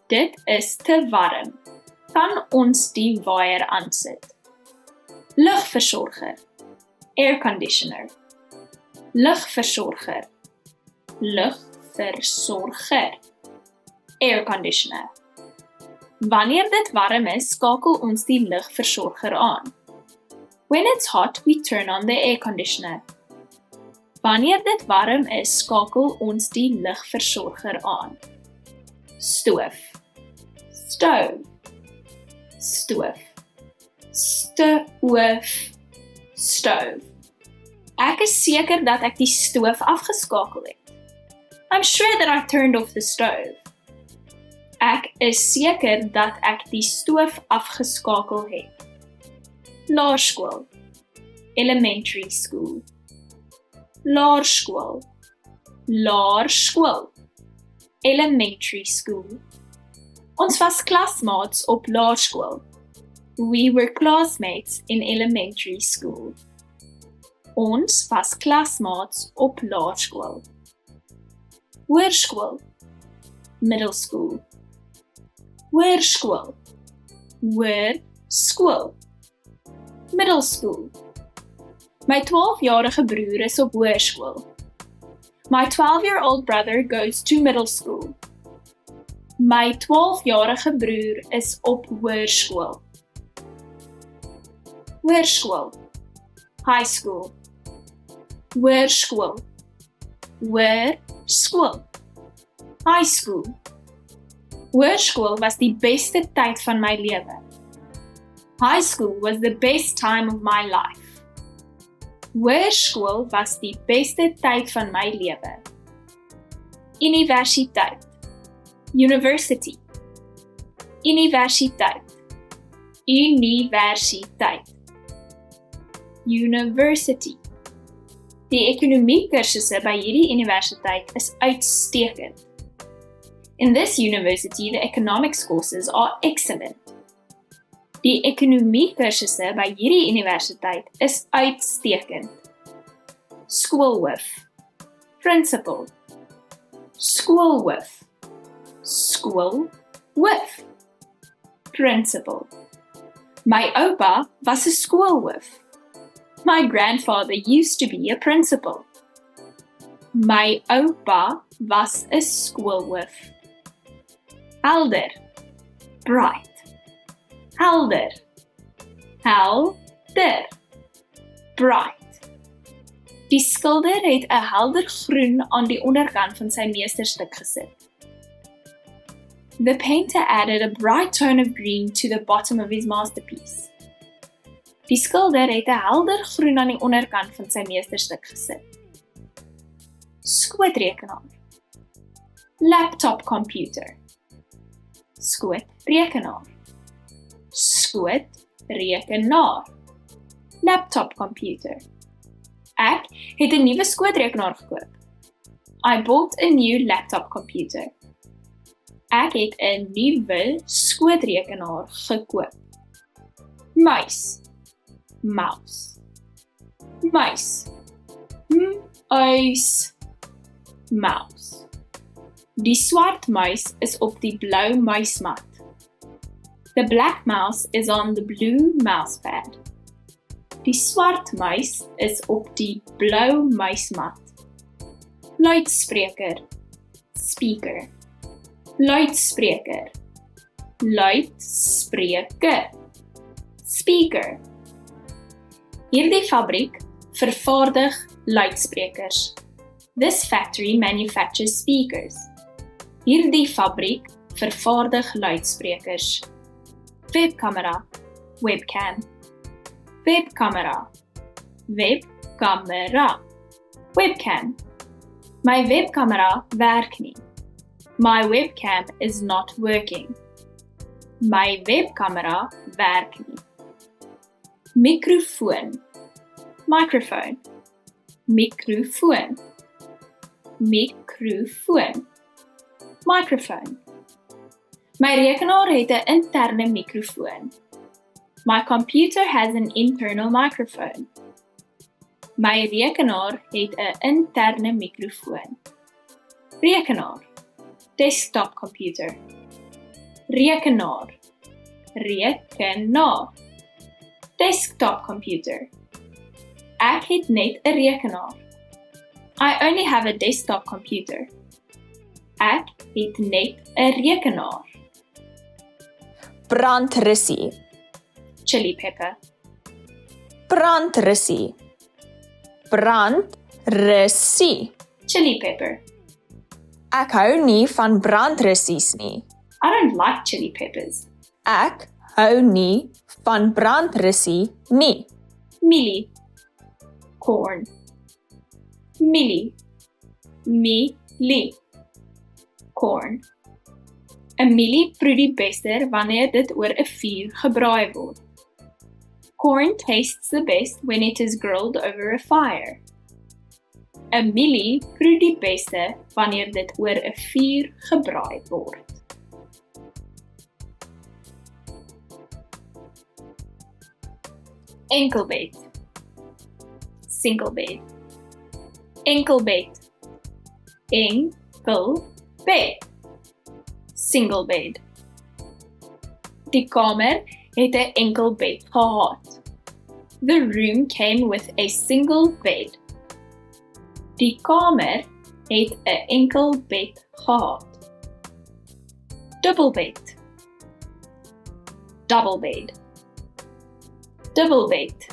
Dit is te warm. Kan ons die waier aansit? Lugversorger. Air conditioner. Lugversorger. Lugversorger. Air conditioner. Wanneer dit warm is, skakel ons die lugversorger aan. When it's hot, we turn on the air conditioner. Wanneer dit warm is, skakel ons die lugversorger aan. Stoof. Stove. Stoof. Stoof. Stove. Ek is seker dat ek die stoof afgeskakel het. I'm sure that I turned off the stove. Ek is seker dat ek die stoof afgeskakel het. Laerskool. Elementary school. Laerskool. Laerskool. Elementary school. Ons was klasmaats op laerskool. We were classmates in elementary school. Ons was klasmaats op laerskool. Hoërskool. Middle school. Hoërskool. Hoërskool. Middle school. My 12-jarige broer is op hoërskool. My 12-year-old brother goes to middle school. My 12-jarige broer is op hoërskool. Hoërskool. High school. Hoërskool. Hoërskool. High school. Hoërskool was die beste tyd van my lewe. High school was the best time of my life. Hoërskool was die beste tyd van my lewe. Universiteit. University. Universiteit. Universiteit. University. Die ekonomie-kursusse by hierdie universiteit is uitstekend. In this university, the economics courses are excellent. Die ekonomie-kursusse by hierdie universiteit is uitstekend. Skoolhoof. Principal. Skoolhoof. Skoolhoof. Principal. My oupa was 'n skoolhoof. My grandfather used to be a principal. My oupa was 'n skoolhoof. Helder. Bright. Helder. Helder. Bright. Die skilder het 'n helder groen aan die onderkant van sy meesterstuk gesit. The painter added a bright tone of green to the bottom of his masterpiece. Die skilder het 'n helder groen aan die onderkant van sy meesterstuk gesit. Skootrekenaar. Laptop computer. Skootrekenaar. Skootrekenaar. Laptop computer. Ek het 'n nuwe skootrekenaar gekoop. I bought a new laptop computer. Ek het 'n nuwe skootrekenaar gekoop. Muis. Mouse. Muis. Muis. Mouse. Die swart muis is op die blou muismat. The black mouse is on the blue mousepad. Die swart muis is op die blou muismat. Luidspreker. Speaker. Luidspreker. Luidspreker. Speaker. Hierdie fabriek vervaardig luidsprekers. This factory manufactures speakers. Hierdie fabriek vervaardig luidsprekers. Webkamera. Webcam. Webkamera. Webkamera. Webcam. My webkamera werk nie. My webcam is not working. My webkamera werk nie. Microfoon. Microphone. Microfoon. Microfoon. Microphone. My rekenaar het 'n interne mikrofoon. My computer has an internal microphone. My rekenaar het 'n interne mikrofoon. Rekenaar, desktop computer. Rekenaar, rekenaar, desktop computer. Ek het net 'n rekenaar. I only have a desktop computer. Ek het net 'n rekenaar. Brandrussie, Chili pepper, brandrussie, brandrussie. chili pepper. Ek hou nie van brandrussies nie. I don't like chili peppers. Ek hou nie van brandrussie nie. Mielie, corn. Mielie, mielie, corn. 'n Mielie proe die beste wanneer dit oor 'n vuur gebraai word. Corn tastes the best when it is grilled over a fire. 'n Mielie proe die beste wanneer dit oor 'n vuur gebraai word. Enkelbed, single bed, enkel bed, enkel bed, single bed. Die kamer het 'n enkel bed gehad. The room came with a single bed. Die kamer het 'n enkel bed gehad. Double bed, double bed, double bed,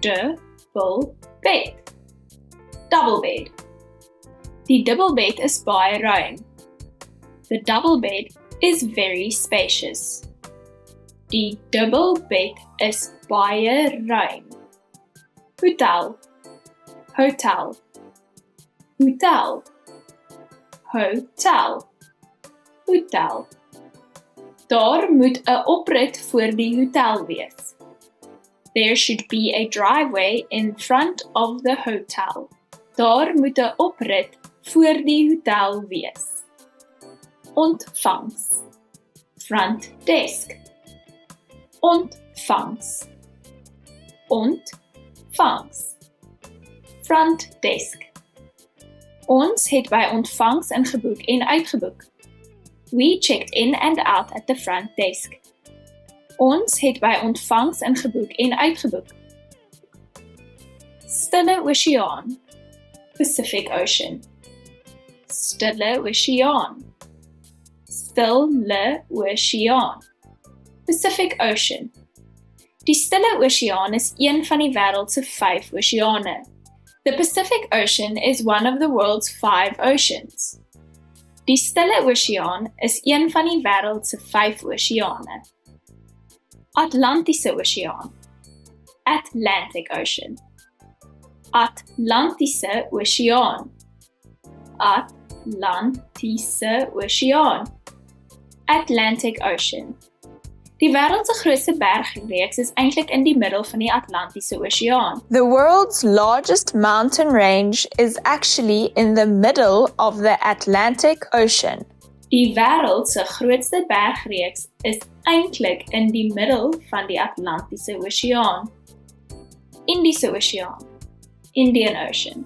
double bed, double bed. Die double bed is baie ruim. The double bed is very spacious. Die double bed is baie ruim. Hotel, hotel, hotel, hotel, hotel. Daar moet 'n oprit voor die hotel wees. There should be a driveway in front of the hotel. Daar moet 'n oprit voor die hotel wees. Ontvangs, front desk. Ontvangs, ontvangs, front desk. Ons het by ontvangs ingeboek en uitgeboek. We checked in and out at the front desk. Ons het by ontvangs ingeboek en uitgeboek. Stille Oseaan, Pacific Ocean. Stille Oseaan, Stille Oseaan, Pacific Ocean. Die Stille Oseaan is een van die wêreld se 5 oseane. The Pacific Ocean is one of the world's 5 oceans. Die Stille Oseaan is een van die wêreld se 5 oseane. Atlantiese Oseaan, Atlantic Ocean. Atlantiese Oseaan, Atlantiese Oseaan, Atlantic Ocean. Die wêreld se grootste bergreeks is eintlik in die middel van die Atlantiese Oseaan. The world's largest mountain range is actually in the middle of the Atlantic Ocean. Die wêreld se grootste bergreeks is eintlik in die middel van die Atlantiese Oseaan. Indiese Oseaan, Indian Ocean.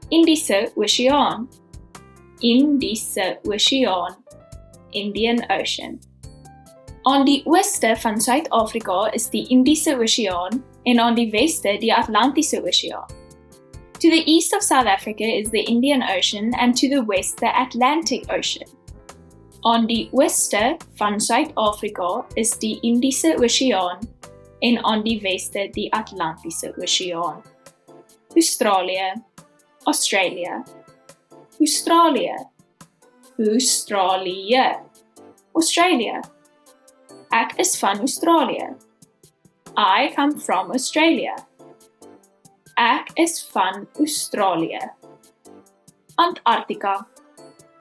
Indiese Oseaan, Indiese Oseaan, Indian Ocean. Aan die ooste van Suid-Afrika is die Indiese Oseaan en aan die weste die Atlantiese Oseaan. To the east of South Africa is the Indian Ocean and to the west the Atlantic Ocean. Aan die ooste van Suid-Afrika is die Indiese Oseaan en aan die weste die Atlantiese Oseaan. Australië, Australia, Australië, Australië, Australia. Ek is van Australië. I come from Australia. Ek is van Australië. Antarctica,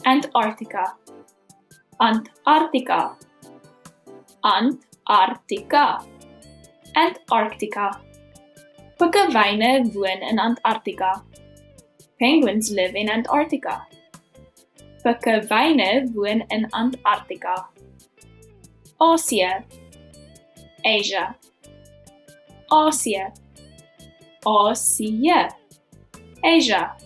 Antarctica, Antarctica, Antarctica, Antarctica. Pikkewyne woon in Antarctica. Penguins live in Antarctica. Pikkewyne woon in Antarctica. Asia, Asia, Asia, Asië. Asia.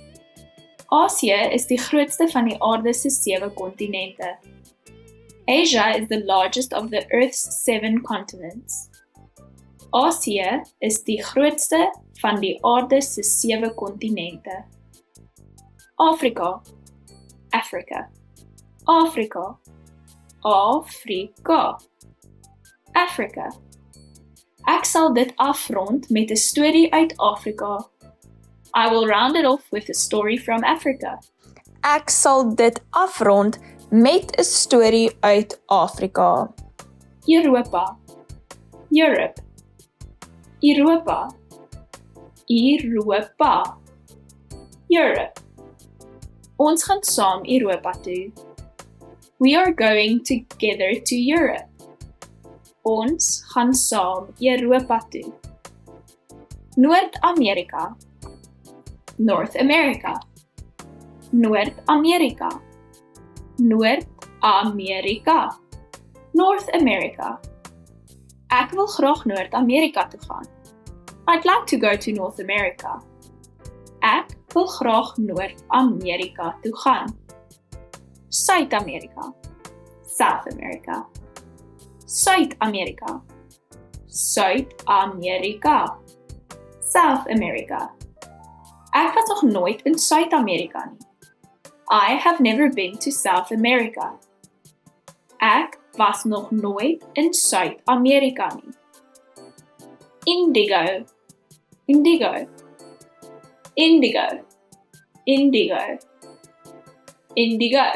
Asië is die grootste van die aarde se 7 kontinente. Asia is the largest of the Earth's 7 continents. Asië is die grootste van die aarde se 7 kontinente. Afrika. Africa. Afrika. Afrika. Africa. Ek sal dit afrond met 'n storie uit Afrika. I will round it off with a story from Africa. Ek sal dit afrond met 'n storie uit Afrika. Europa. Europe. Europa. Europa. Europe. Ons gaan saam Europa toe. We are going together to Europe. Ons gaan saam Europa toe. Noord-Amerika. North America. Noord-Amerika. Noord-Amerika. North America. Ek wil graag Noord-Amerika toe gaan. I'd like to go to North America. Ek wil graag Noord-Amerika toe gaan. Suid-Amerika. South America. Suid-Amerika. Suid-Amerika. South America. Ek was nog nooit in Suid-Amerika nie. I have never been to South America. Ek was nog nooit in Suid-Amerika nie. Indigo. Indigo. Indigo. Indigo. Indigo.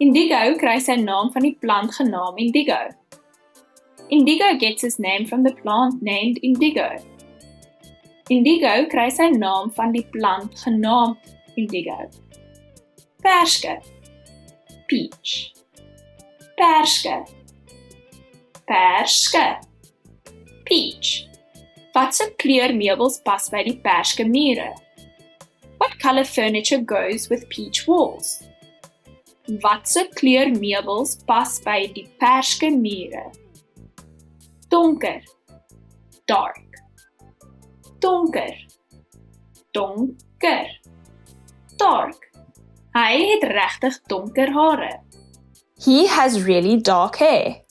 Indigo kry sy naam van die plant genaamd indigo. Indigo gets its name from the plant named indigo. Indigo kry sy naam van die plant genaamd indigo. Perske. Peach. Perske. Perske. Peach. Watse kleur meubels pas by die perske mure? What color furniture goes with peach walls? Watse kleur meubels pas by die perske mure? Donker. Dark. Donker. Donker. Dark. Hy het regtig donker hare. He has really dark hair.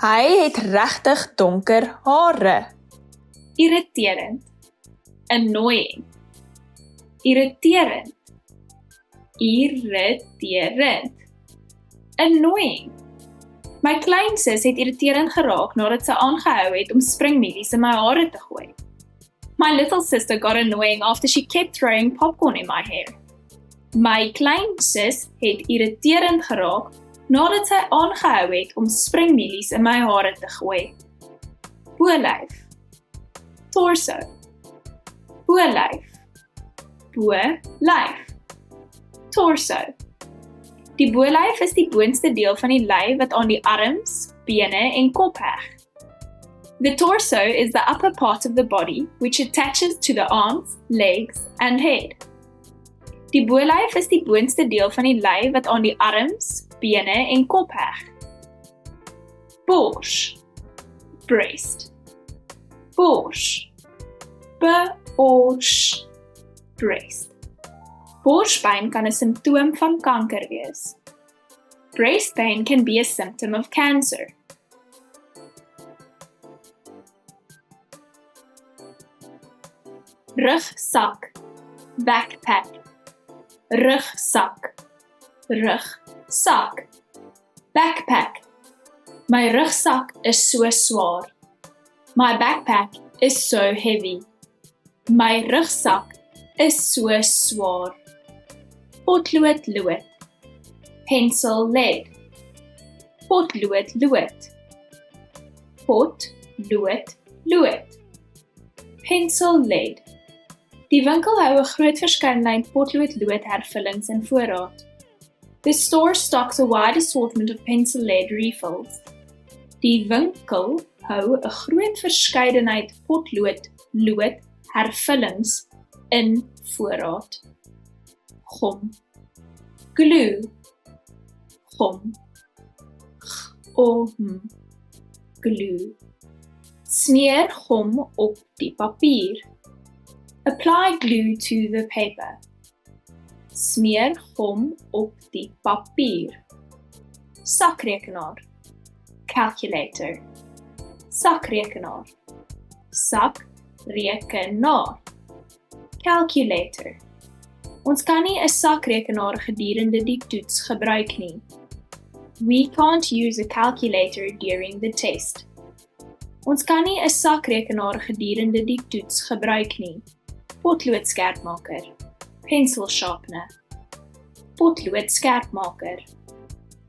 Hy het regtig donker hare. Irriterend. Annoying. Irriterend. Irriterend. Annoying. My kleinsus het irriterend geraak nadat sy aangehou het om springmielies in my hare te gooi. My little sister got annoying after she kept throwing popcorn in my hair. My kleinsus het irriterend geraak nadat sy aangehou het om springmielies in my hare te gooi. Bolyf. Torso. Bolyf. Bolyf. Torso. Die bolyf is die boonste deel van die lyf wat aan die arms, bene en kop heg. The torso is the upper part of the body which attaches to the arms, legs and head. Die bolyf is die boonste deel van die lyf wat aan die arms, bene en kop heg. Bors. Breast. Bors. Bors. Breast. Borspyn kan 'n simptoom van kanker wees. Breast pain can be a symptom of cancer. Rugsak. Backpack. Rugsak. Rugsak. Backpack. My rugsak is so swaar. My backpack is so heavy. My rugsak is so swaar. Potlood lood. Pencil lead. Potlood lood. Potlood lood. Pencil lead. Die winkel hou 'n groot verskeidenheid potloodlood hervullings in voorraad. The store stocks a wide assortment of pencil lead refills. Die winkel hou 'n groot verskeidenheid potloodlood hervullings in voorraad. Gom. Glue. Gom. Glue. Smeer gom op die papier. Apply glue to the paper. Smeer gom op die papier. Sakrekenaar. Calculator. Sakrekenaar. Sakrekenaar. Calculator. Ons kan nie 'n sakrekenaar gedurende die toets gebruik nie. We can't use a calculator during the test. Ons kan nie 'n sakrekenaar gedurende die toets gebruik nie. Potloodskerpmaker. Pencil sharpener. Potloodskerpmaker.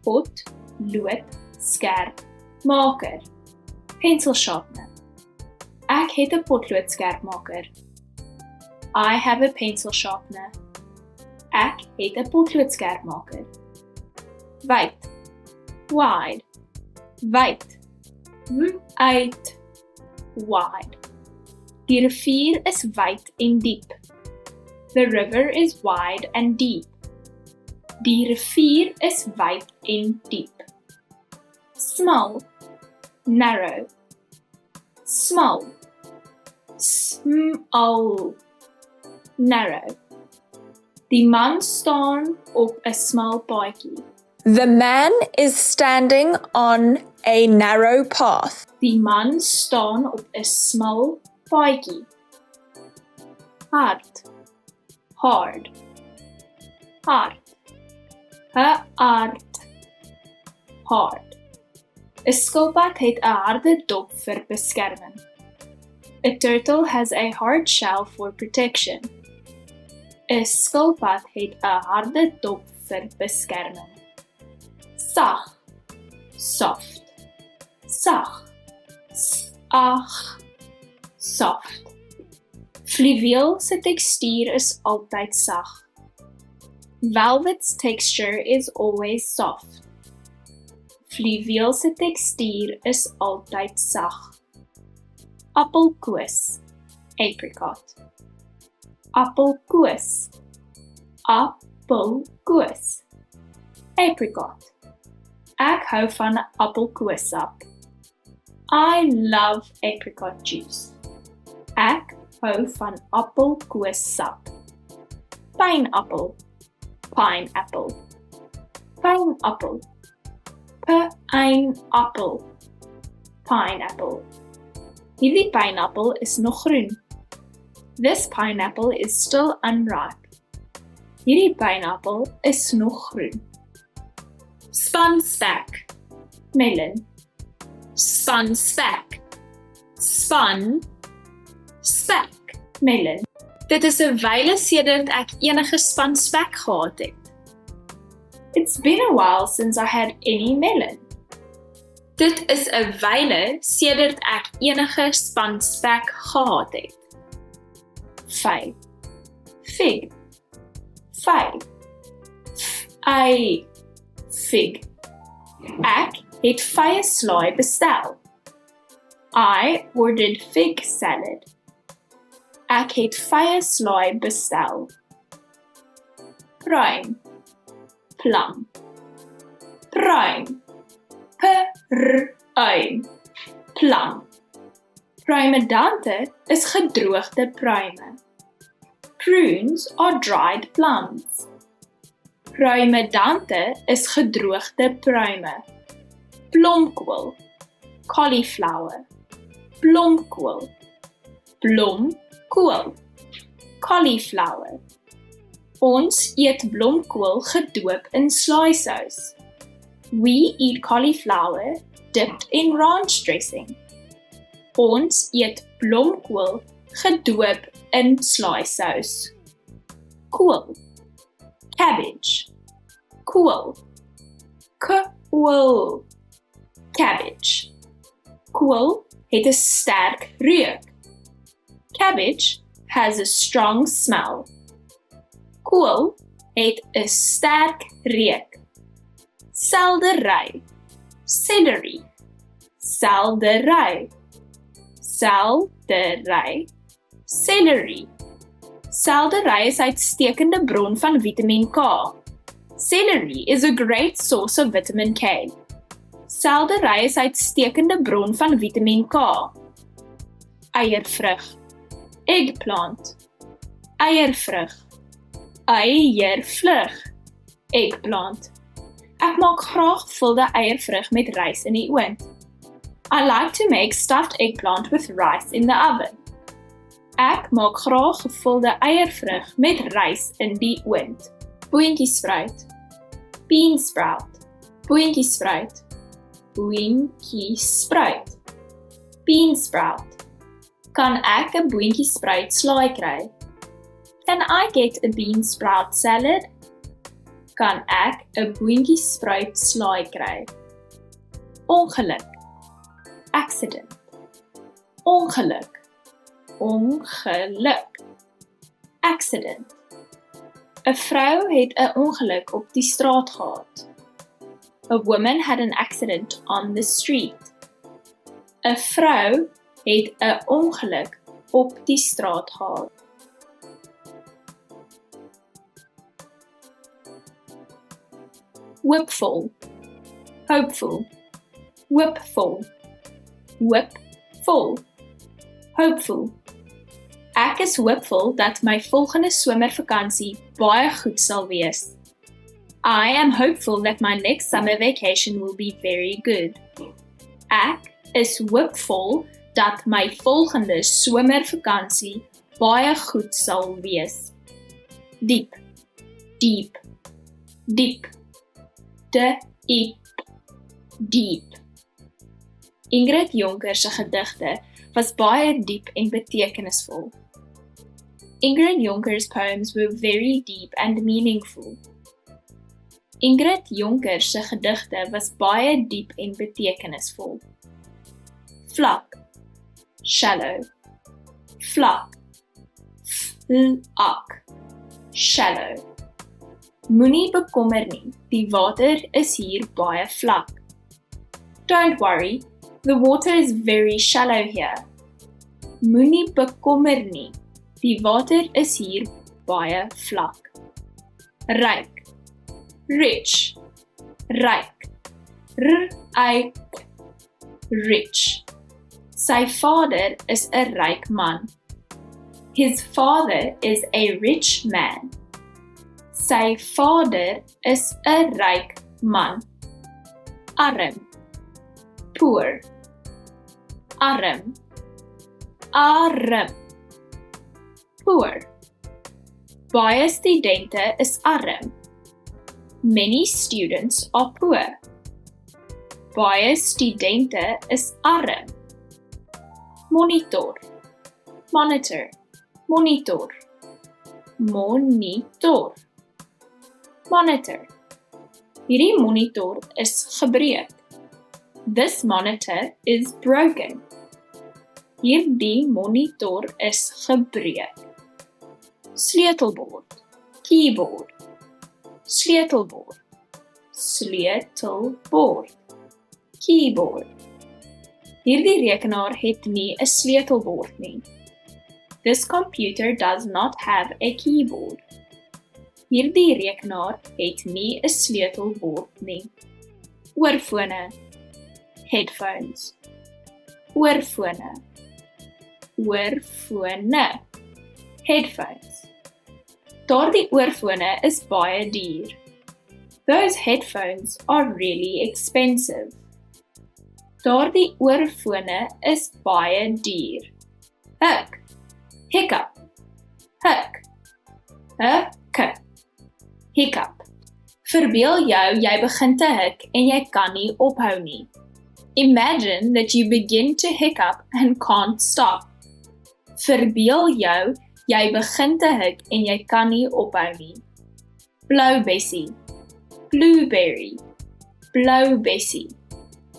Potloodskerpmaker. Pencil sharpener. Ek het 'n potloodskerpmaker. I have a pencil sharpener. Ek het 'n potloodskerpmaker. Wyd. Wide. Wyd. Wyd. Wide. Die rivier is wyd en diep. The river is wide and deep. Die rivier is wyd en diep. Small. Narrow. Small. Small. Narrow. Die man staan op 'n smal paadjie. The man is standing on a narrow path. Die man staan op 'n smal paadjie. Hard. Hard. Hard. Hard. Hard. 'n Skilpad het 'n harde dop vir beskerming. A turtle has a hard shell for protection. 'n Skilpad het 'n harde dop vir beskerming. Sag. Soft. Sag. Ag. Soft. Fluweel se tekstuur is altyd sag. Velvet's texture is always soft. Fluweel se tekstuur is altyd sag. Appelkoos. Apricot. Appelkoos. Appelkoos. Apricot. Ek hou van appelkoossap. I love apricot juice. Ek hou van appelkoossap. Pineapple. Pineapple. Pineapple. Pineapple. Pineapple. Hierdie pineapple is nog groen. This pineapple is still unripe. Hierdie pineapple is nog groen. Spanspek. Melon. Spanspek. Span. Spek. Melon. Dit is 'n wyle sedert ek enige spanspek gehad het. It's been a while since I had any melon. Dit is 'n wyle sedert ek enige spanspek gehad het. Vy. Fig. Vy. Fig. Ek het vye slaai bestel. I ordered fig salad. Ek het vye slaai bestel. Pruim. Plum. Pruim. Pruim. Plum. Pruimedante is gedroogde pruime. Prunes are dried plums. Pruimedante is gedroogde pruime. Blomkool. Cauliflower. Blomkool. Blomkool. Cauliflower. Ons eet blomkool gedoop in slaaisous. We eat cauliflower dipped in ranch dressing. Ons eet blomkool gedoop in slaaisous. Kool. Cabbage. Kool. Kool. Cabbage. Kool het 'n sterk reuk. Cabbage has a strong smell. Kool het 'n sterk reuk. Seldery. Celery. Seldery. Seldery. Celery. Seldery is 'n uitstekende bron van Vitamiin K. Celery is a great source of vitamin K. Seldery is 'n uitstekende bron van Vitamiin K. Eiervrug. Eggplant. eiervrug, eiervlug, eggplant. Ek maak graag gevulde eiervrug met rys in die oond. I like to make stuffed eggplant with rice in the oven. Ek maak graag gevulde eiervrug met rys in die oond. Boontjiesspruit, beansprout, boontjiesspruit, boontjiesspruit, beansprout. Kan ek 'n boontjiesspruit slaai kry? Can I get a beansprout salad? Kan ek 'n boontjiesspruit slaai kry? Ongeluk, accident, ongeluk, ongeluk, accident. 'n Vrou het 'n ongeluk op die straat gehad. A woman had an accident on the street. 'n Vrou het 'n ongeluk op die straat gehad. Whipful, hopeful, whipful, whipful, hopeful. Ek is hoopvol dat my volgende somervakansie baie goed sal wees. I am hopeful that my next summer vacation will be very good. Ek is hoopvol dat my volgende somervakansie baie goed sal wees. Diep, diep, diep, diep. Ingrid Jonker se gedigte was baie diep en betekenisvol. Ingrid Jonker's poems were very deep and meaningful. Ingrid Jonker se gedigte was baie diep en betekenisvol. Vlak, shallow, vlak, vlak, shallow. Moenie bekommer nie, die water is hier baie vlak. Don't worry, the water is very shallow here. Moenie bekommer nie, die water is hier baie vlak. Ryk, rich, ryk, ryk, rich. Sy vader is 'n ryk man. His father is a rich man. Sy vader is 'n ryk man. Arm, poor, arm, arm, poor. Baie studente is arm. Many students are poor. Baie studente is arm. Monitor, monitor, monitor, monitor, monitor. Hierdie monitor is gebreek. This monitor is broken. Hierdie monitor is gebreek. Sleutelbord, keyboard, sleutelbord, sleutelbord, keyboard. Hierdie rekenaar het nie 'n sleutelbord nie. This computer does not have a keyboard. Hierdie rekenaar het nie 'n sleutelbord nie. Oorfone, headphones, oorfone, oorfone, headphones. Daardie oorfone is baie duur. Those headphones are really expensive. Daardie oorfone is baie duur. Hik, hiccup, hik, hik, hiccup. Verbeel jou jy begin te hik en jy kan nie ophou nie. Imagine that you begin to hiccup and can't stop. Verbeel jou jy begin te hik en jy kan nie ophou nie. Blou bessie, blueberry, blou bessie,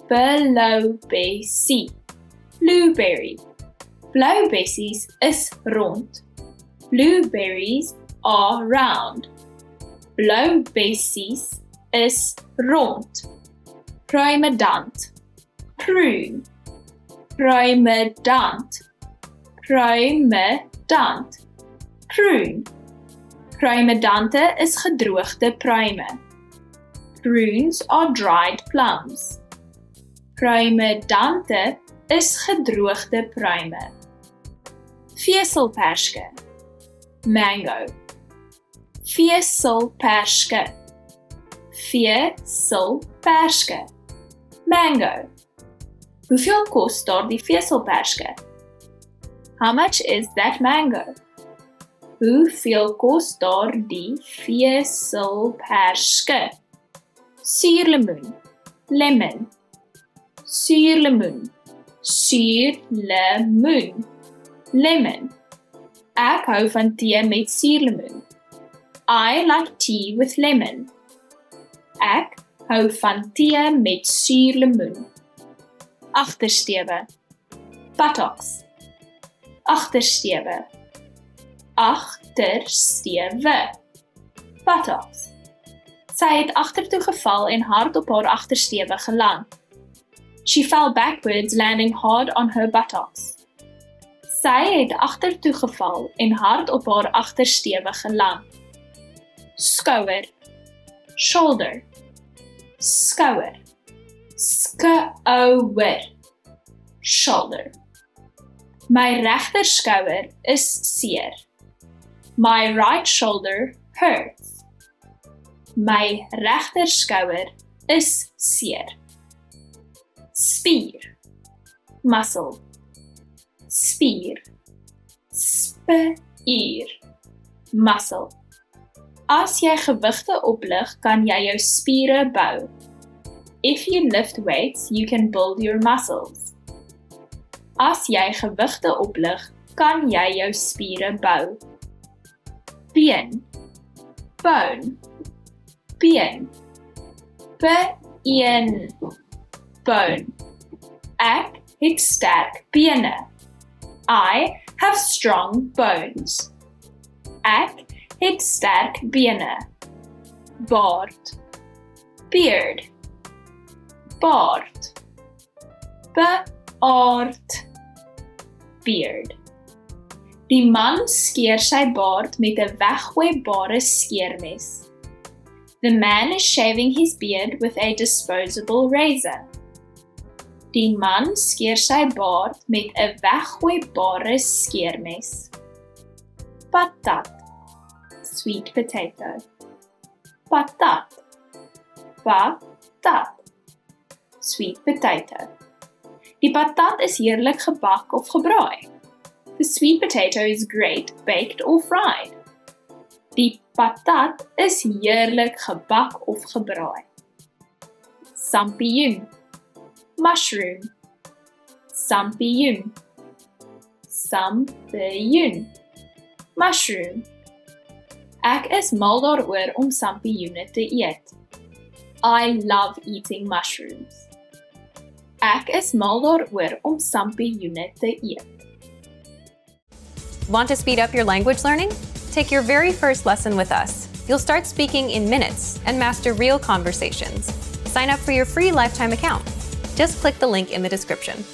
blou bessie, blueberry. Blou bessies is rond. Blueberries are round. Blou bessies is rond. Pruimedant, prune, pruimedant, pruimedant, prune. Pruimedante is gedroogde pruime. Prunes are dried plums. Pruimedante is gedroogde pruime. Veselperske, mango. Veselperske. Veselperske. Mango. Hoeveel kos daardie veselperske? How much is that mango? Hoeveel kos daardie veselperske? Suurlemoen. Lemon. Suurlemoen. Suurlemoen. Lemon. Ek hou van tee met suurlemoen. I like tea with lemon. Ek hou van tee met suurlemoen. Agtersteewe. Buttocks. Agtersteewe. Agtersteewe. Buttocks. Sy het agtertoe geval en hard op haar agtersteewe geland. She fell backwards, landing hard on her buttocks. Sy het agtertoe geval en hard op haar agtersteewe geland. Skouer. Shoulder. Skouer. Skouer. Shoulder. My regter skouer is seer. My right shoulder hurts. My regter skouer is seer. Spier. Muscle. Spier. Spier. Muscle. As jy gewigte oplig, kan jy jou spiere bou. If you lift weights, you can build your muscles. As jy gewigte oplig, kan jy jou spiere bou. Been. Bone. Been. Been. Bone. Ek het sterk bene. I have strong bones. Ek het sterk bene. Baard. Beard. Baard. Baard. Beard. Die man skeer sy baard met 'n weggooi-bare skeermes. The man is shaving his beard with a disposable razor. Die man skeer sy baard met 'n weggooi-bare skeermes. Patat. Sweet potato. Patat. Patat. Sweet potato. Die patat is heerlik gebak of gebraai. The sweet potato is great baked or fried. Die patat is heerlik gebak of gebraai. Sampioen. Mushroom. Sampioen. Sampioen. Mushroom. Ek is mal daaroor om sampioene te eet. I love eating mushrooms. Ek is mal daaroor om sampioene te eet. Want to speed up your language learning? Take your very first lesson with us. You'll start speaking in minutes and master real conversations. Sign up for your free lifetime account. Just click the link in the description.